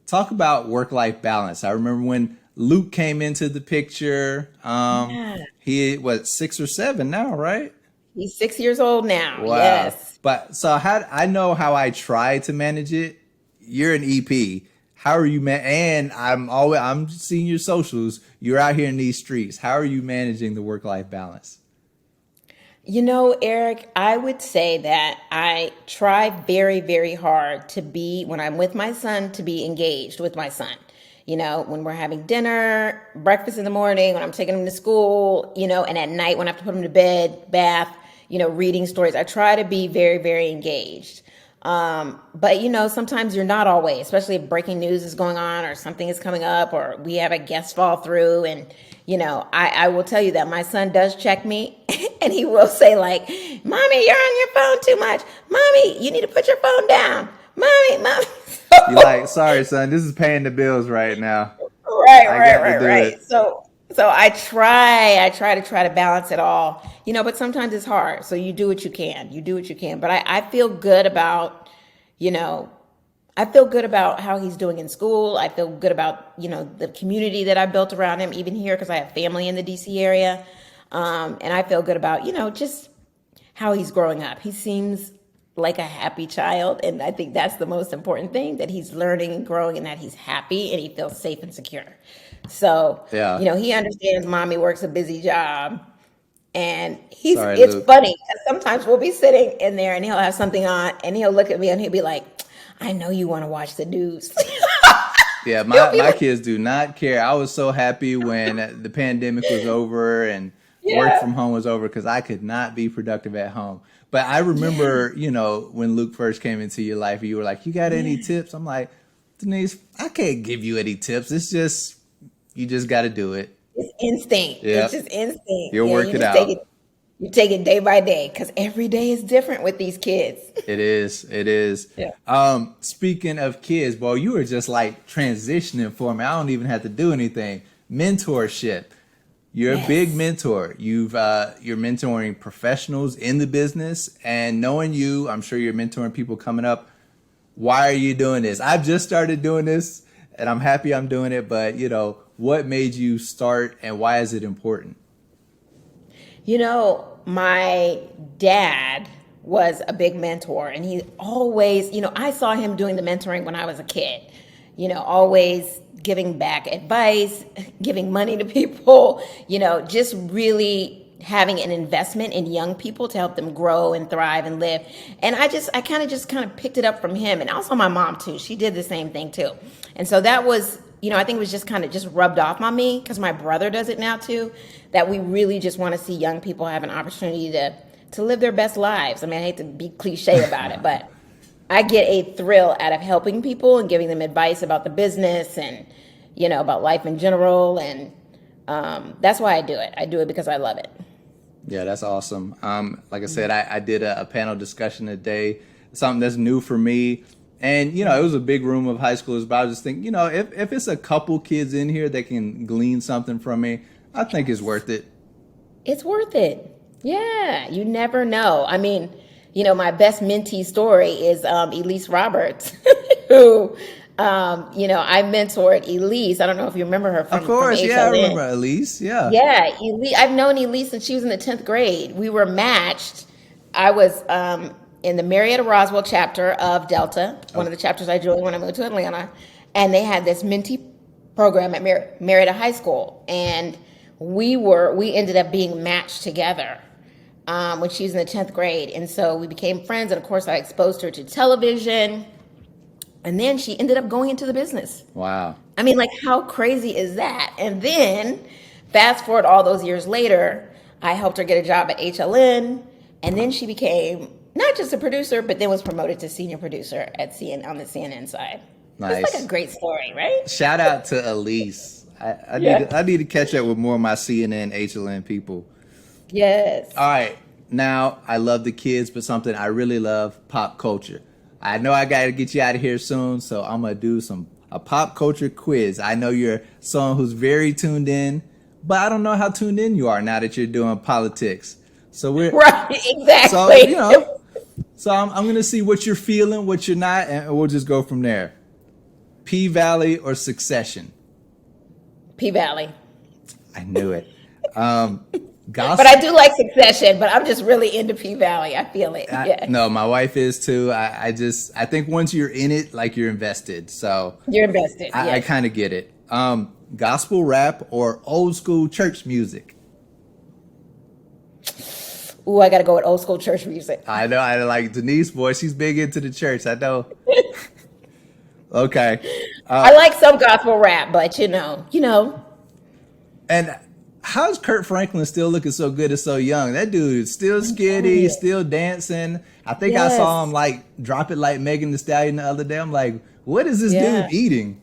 Talk about work-life balance. I remember when Luke came into the picture. He 6 or 7 now, right? He's 6 years old now. Wow. Yes. But so I know how I try to manage it. You're an EP. How are you and I'm seeing your socials. You're out here in these streets. How are you managing the work-life balance? Eric, I would say that I try very, very hard to be, when I'm with my son, to be engaged with my son. When we're having dinner, breakfast in the morning, when I'm taking him to school, and at night when I have to put him to bed, bath, reading stories. I try to be very, very engaged. But sometimes you're not always, especially if breaking news is going on or something is coming up or we have a guest fall through. And, I will tell you that my son does check me and he will say like, Mommy, you're on your phone too much. Mommy, you need to put your phone down. Mommy. You're like, sorry, son, this is paying the bills right now. Right. So I try to balance it all, but sometimes it's hard. So you do what you can. But I feel good about, how he's doing in school. I feel good about, the community that I built around him, even here, because I have family in the DC area. And I feel good about, just how he's growing up. He seems like a happy child. And I think that's the most important thing, that he's learning and growing and that he's happy and he feels safe and secure. So, he understands Mommy works a busy job, and it's Luke. funny. Sometimes we'll be sitting in there and he'll have something on and he'll look at me and he'll be like, I know you want to watch the news. Yeah, my kids do not care. I was so happy when the pandemic was over and work from home was over because I could not be productive at home. But I remember, when Luke first came into your life, you were like, you got any tips? I'm like, Denise, I can't give you any tips. It's just, you just got to do it. It's instinct. Yep. It's just instinct. You'll work it out. You take it day by day because every day is different with these kids. It is. Yeah. Speaking of kids, boy, you were just like transitioning for me. I don't even have to do anything. Mentorship. You're a big mentor. You're mentoring professionals in the business, and knowing you, I'm sure you're mentoring people coming up. Why are you doing this? I've just started doing this and I'm happy I'm doing it, but what made you start and why is it important? My dad was a big mentor, and he always, I saw him doing the mentoring when I was a kid, always giving back advice, giving money to people, just really having an investment in young people to help them grow and thrive and live. And I kind of picked it up from him, and also my mom too. She did the same thing too. And so that was I think it was just kind of just rubbed off on me because my brother does it now too, that we really just want to see young people have an opportunity to live their best lives. I mean, I hate to be cliche about it, but I get a thrill out of helping people and giving them advice about the business and, about life in general. And that's why I do it. I do it because I love it. Yeah, that's awesome. Like I said, I did a panel discussion today, something that's new for me. And, it was a big room of high schoolers, but I was just thinking, if it's a couple kids in here that can glean something from me, I think it's worth it. It's worth it. Yeah, you never know. I mean, my best mentee story is Elise Roberts, who, I mentored Elise. I don't know if you remember her from Of course, from yeah, I HLN. remember Elise, yeah. Yeah, I've known Elise since she was in the 10th grade. We were matched. I was in the Marietta Roswell chapter of Delta, one of the chapters I joined when I moved to Atlanta, and they had this mentee program at Marietta High School, and we ended up being matched together when she was in the 10th grade, and so we became friends, and of course I exposed her to television, and then she ended up going into the business. Wow. I mean, like, how crazy is that? And then, fast forward all those years later, I helped her get a job at HLN, and then she became not just a producer, but then was promoted to senior producer at on the CNN side. Nice. It's like a great story, right? Shout out to Elise. I need to catch up with more of my CNN, HLN people. Yes. All right. Now, I love the kids, but something I really love, pop culture. I know I got to get you out of here soon, so I'm going to do a pop culture quiz. I know you're someone who's very tuned in, but I don't know how tuned in you are now that you're doing politics. So we're right, exactly. So I'm going to see what you're feeling, what you're not, and we'll just go from there. P-Valley or Succession? P-Valley. I knew it. But I do like Succession, but I'm just really into P-Valley. I feel it. Yeah. No, my wife is too. I think once you're in it, like, you're invested. So you're invested. I kind of get it. Gospel rap or old school church music? Ooh, I got to go with old school church music. I know. I like Denise, boy. She's big into the church. I know. Okay. I like some gospel rap, but you know. And how's Kurt Franklin still looking so good and so young? That dude is still skitty, still dancing. I think I saw him like drop it like Megan Thee Stallion the other day. I'm like, what is this dude eating?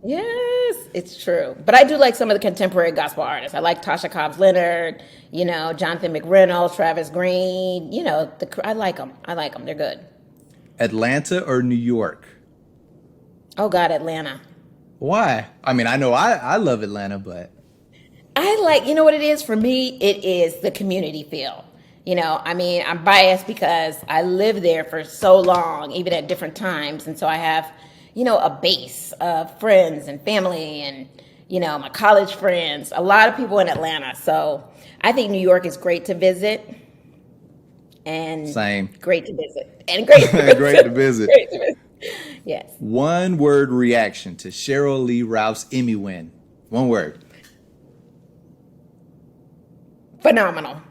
Yes, it's true. But I do like some of the contemporary gospel artists. I like Tasha Cobbs Leonard, Jonathan McReynolds, Travis Green. I like them. They're good. Atlanta or New York? Oh, God, Atlanta. Why? I mean, I know I love Atlanta, but I like, what it is for me? It is the community feel. I'm biased because I lived there for so long, even at different times. And so I have, a base of friends and family and, my college friends, a lot of people in Atlanta. So I think New York is great to visit. And same. Great to visit. And great to visit. Great to visit. Great to visit. Yes. One word reaction to Cheryl Lee Ralph's Emmy win. One word. Phenomenal.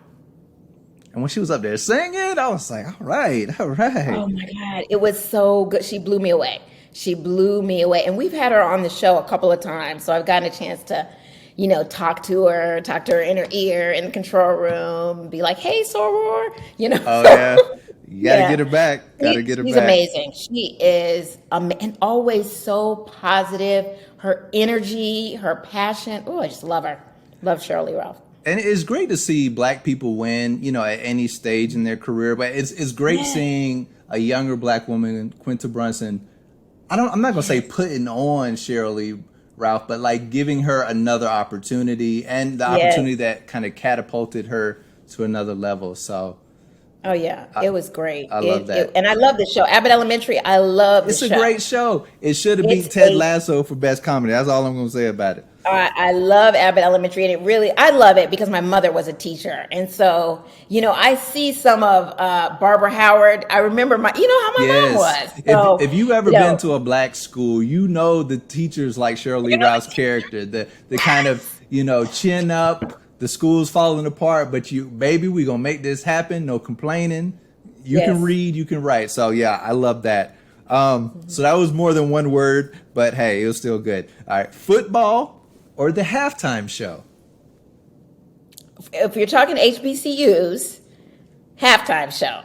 And when she was up there singing, I was like, all right. Oh my God. It was so good. She blew me away. And we've had her on the show a couple of times. So I've gotten a chance to, talk to her in her ear in the control room, be like, hey, Soror, Oh, yeah. You got to get her back. She's amazing. She is, and always so positive. Her energy, her passion. Oh, I just love her. Love Cheryl Lee Ralph. And it's great to see Black people win, at any stage in their career. But it's great seeing a younger Black woman, Quinta Brunson. I'm not gonna say putting on Cheryl Lee Ralph, but like giving her another opportunity and the opportunity that kind of catapulted her to another level. So. Oh yeah, it was great. I love that, and I love the show. Abbott Elementary. I love the show. It's a great show. It should have beat Ted Lasso for best comedy. That's all I'm gonna say about it. I love Abbott Elementary, and I love it because my mother was a teacher, and so I see some of Barbara Howard. I remember how my mom was. So, if you ever been to a Black school, the teachers like Cheryl Lee Ralph's character, the kind of chin up. The school's falling apart, but baby, we gonna make this happen. No complaining. You can read, you can write. So yeah, I love that. So that was more than one word, but hey, it was still good. All right, football or the halftime show? If you're talking HBCUs, halftime show.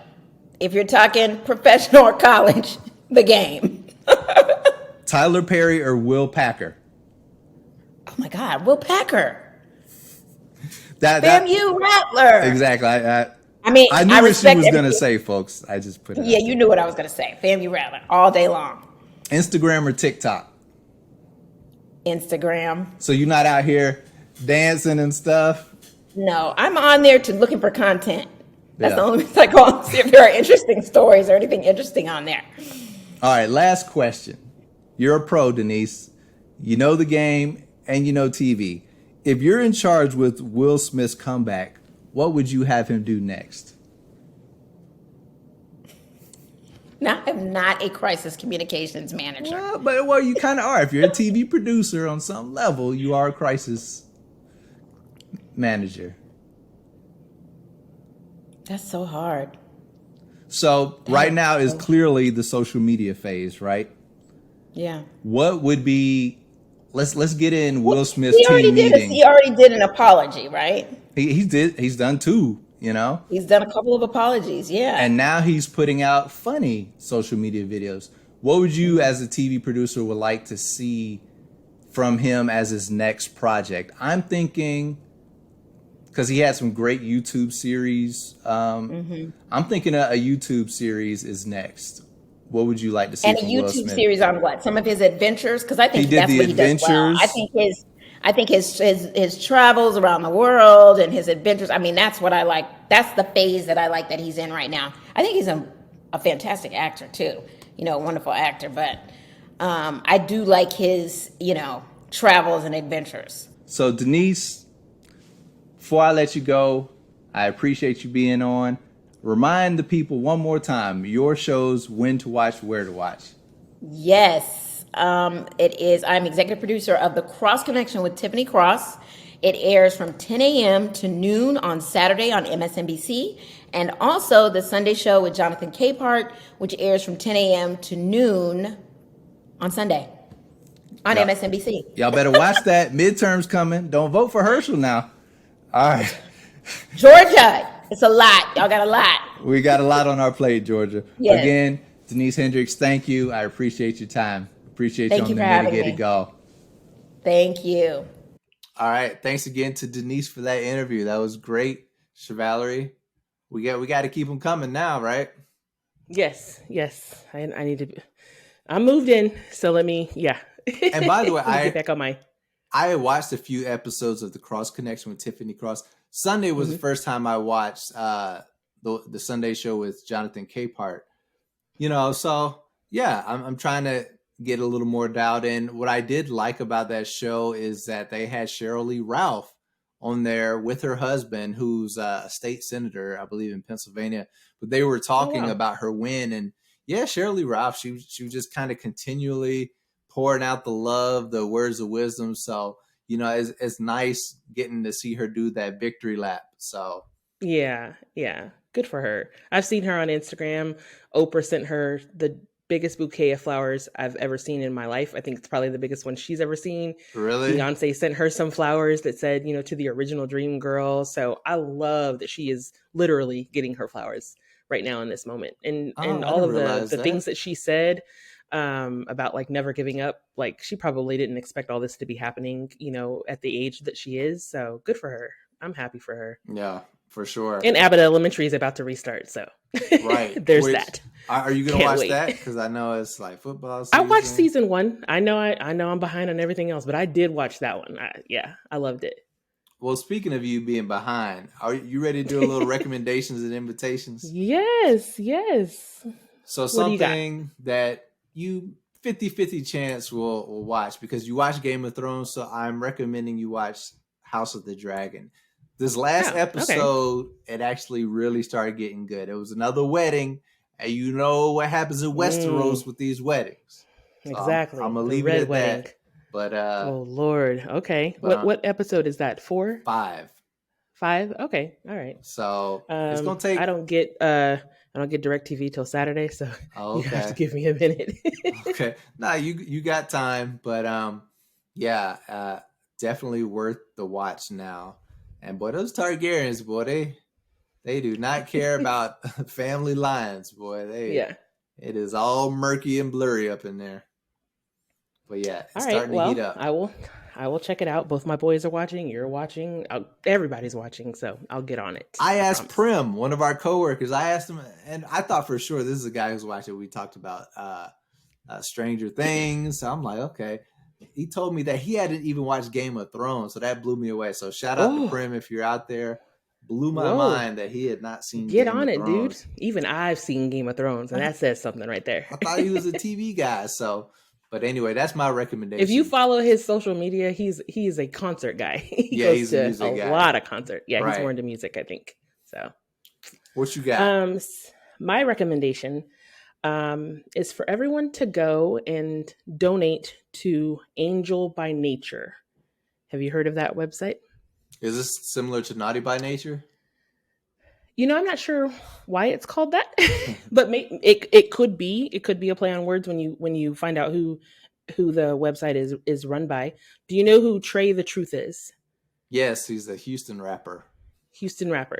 If you're talking professional or college, the game. Tyler Perry or Will Packer? Oh my God, Will Packer. FAMU Rattler. Exactly. I mean, I knew what she was going to say, folks. I just put it Yeah, you knew what I was going to say. FAMU Rattler all day long. Instagram or TikTok? Instagram. So you're not out here dancing and stuff? No, I'm on there looking for content. That's Yeah. the only reason I go and see if there are interesting stories or anything interesting on there. All right, last question. You're a pro, Denise. You know the game and you know TV. If you're in charge with Will Smith's comeback, what would you have him do next? Now, I'm not a crisis communications manager. Well, you kind of are. If you're a TV producer on some level, you are a crisis manager. That's so hard. So right now is clearly the social media phase, right? Yeah. What would be? Let's get in Will Smith's He already team meeting. He already did an apology, right? He's done two. You know, he's done a couple of apologies. Yeah. And now he's putting out funny social media videos. What would you, as a TV producer, would like to see from him as his next project? I'm thinking, because he had some great YouTube series. I'm thinking a YouTube series is next. What would you like to see? And a YouTube series on what? Some of his adventures? Because I think that's what he does well. I think his travels around the world and his adventures. I mean, that's what I like. That's the phase that I like that he's in right now. I think he's a fantastic actor too. You know, a wonderful actor. But I do like his, travels and adventures. So Denise, before I let you go, I appreciate you being on. Remind the people one more time, your shows, when to watch, where to watch. Yes. It is. I'm executive producer of The Cross Connection with Tiffany Cross. It airs from 10 a.m. to noon on Saturday on MSNBC. And also the Sunday Show with Jonathan Capehart, which airs from 10 a.m. to noon on Sunday on MSNBC. Y'all better watch that. Midterms coming. Don't vote for Herschel now. All right. Georgia. It's a lot. Y'all got a lot. We got a lot on our plate, Georgia. Yes. Again, Denise Hendricks, thank you. I appreciate your time. Appreciate you on the Unmitigated Gall. Thank you. All right. Thanks again to Denise for that interview. That was great. Valerie, we got to keep them coming now, right? Yes. I need to. I'm moved in, so let me. Yeah. And by the way, get back on my. I watched a few episodes of The Cross Connection with Tiffany Cross. Sunday was the first time I watched the Sunday Show with Jonathan Capehart. So yeah, I'm trying to get a little more doubt in. What I did like about that show is that they had Cheryl Lee Ralph on there with her husband, who's a state senator, I believe, in Pennsylvania. But they were talking about her win, and yeah, Cheryl Lee Ralph, she was just kind of continually pouring out the love, the words of wisdom. So it's nice getting to see her do that victory lap. So yeah, good for her. I've seen her on Instagram. Oprah sent her the biggest bouquet of flowers I've ever seen in my life. I think it's probably the biggest one she's ever seen. Really? Beyonce sent her some flowers that said, to the original Dream Girl. So I love that she is literally getting her flowers right now in this moment. And all of the things that she said about like never giving up, like she probably didn't expect all this to be happening, at the age that she is. So good for her. I'm happy for her. Yeah, for sure. And Abbott Elementary is about to restart. So right. There's that. Are you going to watch that? Because I know it's like football season. I watched season 1. I know I'm behind on everything else, but I did watch that one. I loved it. Well, speaking of you being behind, are you ready to do a little recommendations and invitations? Yes. So something that you 50-50 chance will watch, because you watch Game of Thrones, so I'm recommending you watch House of the Dragon. This last episode, it actually really started getting good. It was another wedding, and you know what happens in Westeros with these weddings. So exactly. I'm gonna leave it at wedding. that. But oh Lord, okay. What episode is that? 4? 5. 5? Okay, all right. So it's gonna take. I don't get. I'm I don't get DirecTV till Saturday, so Oh, you have to okay. give me a minute. Okay. Nah, you got time, but definitely worth the watch now. And boy, those Targaryens, boy, they do not care about family lines, boy. Yeah. It is all murky and blurry up in there. But yeah, it's All right. starting to heat Well, up. I will check it out. Both my boys are watching. You're watching. Everybody's watching, so I'll get on it. I asked Prim, one of our coworkers. I asked him, and I thought for sure this is a guy who's watching. We talked about Stranger Things. So I'm like, okay. He told me that he hadn't even watched Game of Thrones, so that blew me away. So shout out to Prim if you're out there. Blew my mind that he had not seen Get Game on of it, Thrones. dude. Even I've seen Game of Thrones, and that says something right there. I thought he was a TV guy. So, but anyway, that's my recommendation. If you follow his social media, he's a concert guy. He goes he's to a music guy. lot of concert. Yeah, Right. he's more into music, I think. So, what you got? My recommendation is for everyone to go and donate to Angel by Nature. Have you heard of that website? Is this similar to Naughty by Nature? You know, I'm not sure why it's called that, but it could be a play on words when you find out who the website is run by. Do you know who Trey the Truth is? Yes, he's a Houston rapper.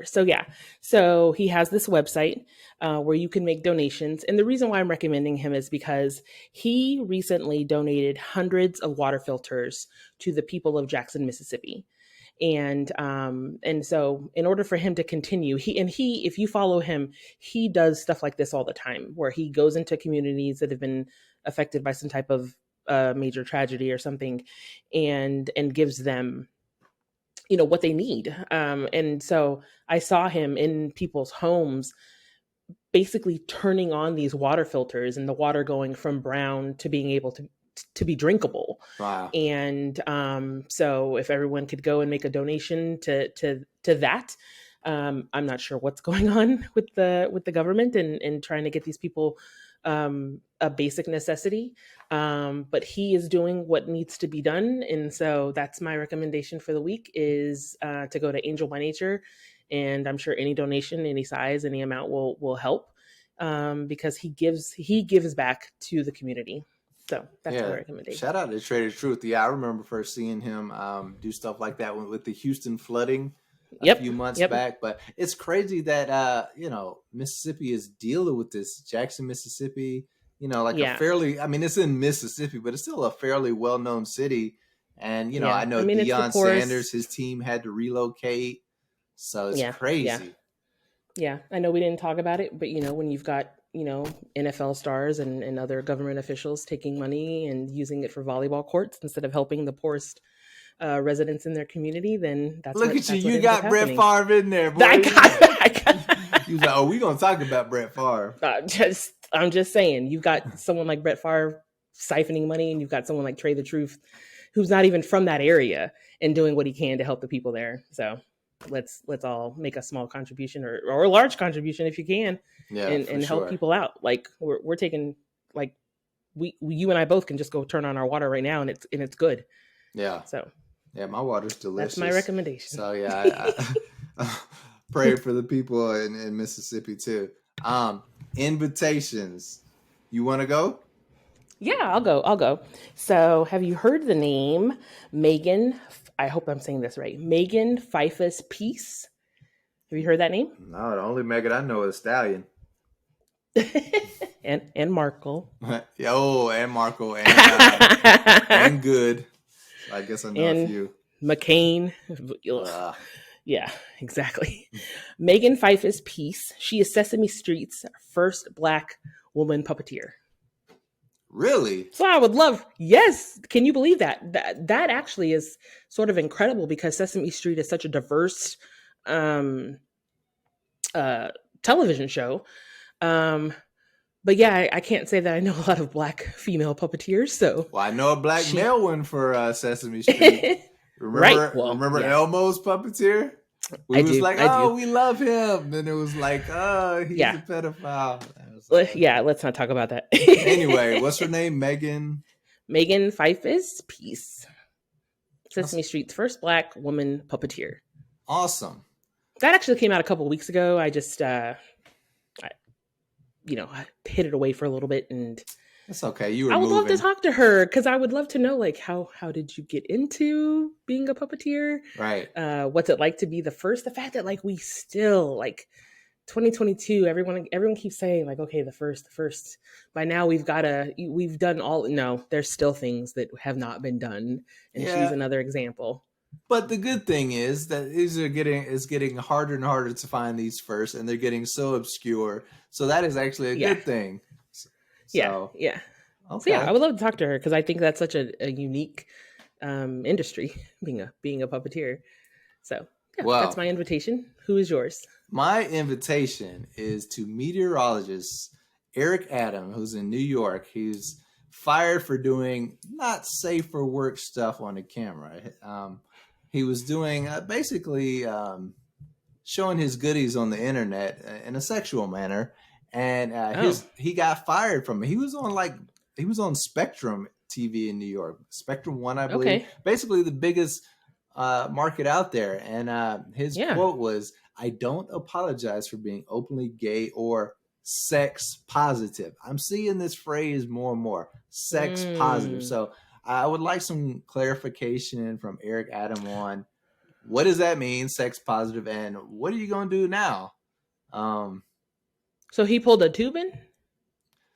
So he has this website where you can make donations. And the reason why I'm recommending him is because he recently donated hundreds of water filters to the people of Jackson, Mississippi. And so in order for him to continue, if you follow him, he does stuff like this all the time, where he goes into communities that have been affected by some type of major tragedy or something, and gives them, what they need. And so I saw him in people's homes, basically turning on these water filters and the water going from brown to being able to be drinkable. Wow. And so if everyone could go and make a donation to that, I'm not sure what's going on with the government and trying to get these people a basic necessity. But he is doing what needs to be done. And so that's my recommendation for the week is to go to Angel by Nature. And I'm sure any donation, any size, any amount will help because he gives back to the community. So that's my recommendation. Shout out to Trey the Truth. Yeah, I remember first seeing him do stuff like that with the Houston flooding a few months back. But it's crazy that Mississippi is dealing with this. Jackson, Mississippi, it's in Mississippi, but it's still a fairly well-known city. And I know Deion Sanders, his team had to relocate. So it's crazy. Yeah, I know we didn't talk about it, but when you've got NFL stars and other government officials taking money and using it for volleyball courts instead of helping the poorest residents in their community, then that's look what, at that's you. what You got Brett happening. Favre in there, boy. I got. You was like, oh, we gonna talk about Brett Favre. I'm just saying, you've got someone like Brett Favre siphoning money, and you've got someone like Trey the Truth, who's not even from that area and doing what he can to help the people there. So let's all make a small contribution or a large contribution if you can. Yeah, and help people out. Like we're taking, like you and I both can just go turn on our water right now and it's good. Yeah. So yeah, my water's delicious. That's my recommendation. So yeah, I pray for the people in Mississippi too. Invitations. You want to go? Yeah, I'll go. So have you heard the name Megan? I hope I'm saying this right. Megan Pfeiffer's Peace. Have you heard that name? No, the only Megan I know is Stallion. and Markle. And Markle and Good. I guess I know a few. McCain. Yeah, exactly. Megan Pfeiffer's Peace. She is Sesame Street's first Black woman puppeteer. Really? So I would love, yes. Can you believe that? That actually is sort of incredible because Sesame Street is such a diverse television show. But yeah, I can't say that I know a lot of Black female puppeteers. So I know a Black male one for Sesame Street. Remember Elmo's puppeteer? We love him. Then it was like, he's a pedophile. Let's not talk about that. Anyway, what's her name? Megan Pfeiffer's Peace. Sesame Street's first Black woman puppeteer. Awesome. That actually came out a couple weeks ago. I just hid it away for a little bit, and that's okay. You were I would moving. love to talk to her because I would love to know, like, how did you get into being a puppeteer? Right. What's it like to be the first? The fact that like we still like 2022, everyone keeps saying like, okay, the first. By now we've done all. No, there's still things that have not been done, and she's another example. But the good thing is that it's getting harder and harder to find these first, and they're getting so obscure. So that is actually a good thing. So, yeah. Okay. So I would love to talk to her because I think that's such a unique industry, being a puppeteer. So that's my invitation. Who is yours? My invitation is to meteorologist Eric Adam, who's in New York. He's fired for doing not safe for work stuff on the camera. He was doing basically showing his goodies on the internet in a sexual manner, and he got fired from it. He was on Spectrum TV in New York, Spectrum One, I believe. Okay. Basically, the biggest market out there, and his quote was, "I don't apologize for being openly gay or sex positive." I'm seeing this phrase more and more, sex positive. So I would like some clarification from Eric Adam on what does that mean, sex positive, and what are you going to do now? So he pulled a Tubin?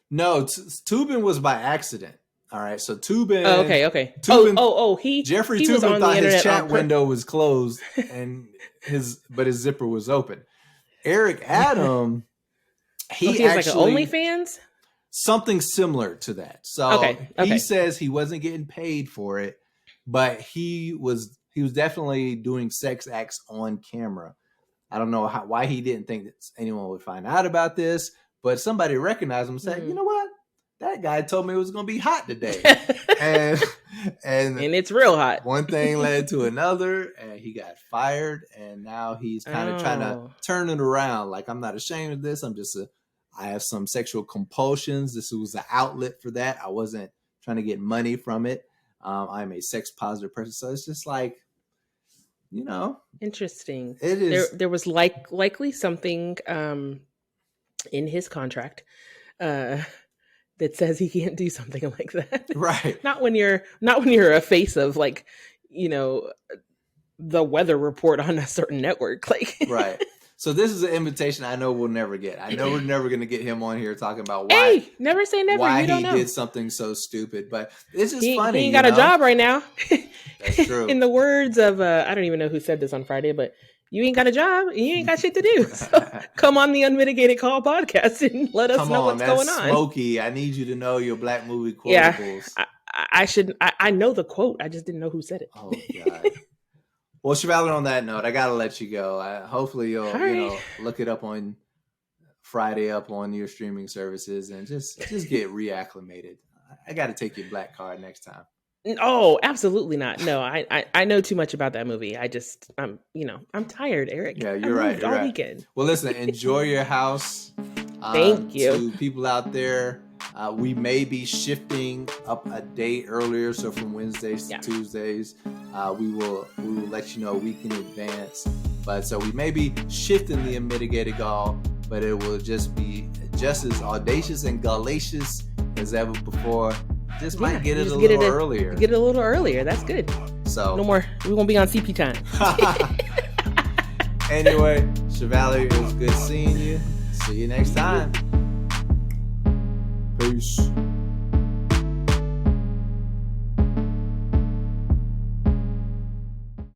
No, Tubin was by accident. All right, so Tubin. Oh, okay. Tubin, Jeffrey he Tubin thought his chat on window was closed, and his zipper was open. Eric Adam, he's like an OnlyFans? Something similar to that. So he says he wasn't getting paid for it, but he was definitely doing sex acts on camera. I don't know why he didn't think that anyone would find out about this, but somebody recognized him and said, "You know what? That guy told me it was going to be hot today." and it's real hot. One thing led to another, and he got fired, and now he's kind of trying to turn it around. Like, I'm not ashamed of this. I have some sexual compulsions. This was an outlet for that. I wasn't trying to get money from it. I'm a sex positive person. So it's just like, interesting. It is. There was likely something in his contract that says he can't do something like that. Right. Not when you're a face of like, the weather report on a certain network. Like right. So this is an invitation I know we'll never get. I know we're never going to get him on here talking about why. Hey, never say never. Why you don't he know. did something so stupid, but it's just funny. He ain't got a job right now. That's true. In the words of I don't even know who said this on Friday, but you ain't got a job and you ain't got shit to do. So come on the Unmitigated Call podcast and let us know what's going on. Smokey, I need you to know your black movie quotables. Yeah, I know the quote. I just didn't know who said it. Oh God. Well, Chevalier, on that note, I gotta let you go. Hopefully you'll look it up on Friday up on your streaming services and just get reacclimated. I got to take your black card next time. Oh, absolutely not. No, I know too much about that movie. I'm tired, Eric. Yeah, you're right. All weekend. Well, listen, enjoy your house. Thank you. To people out there, we may be shifting up a day earlier, so from Wednesdays to Tuesdays. We will let you know a week in advance. But so we may be shifting the Unmitigated Gall, but it will just be just as audacious and gallacious as ever before. Just might get it a little earlier. Get it a little earlier. That's good. So no more. We won't be on CP time. Anyway, Chevalier, it was good seeing you. See you next time. Peace.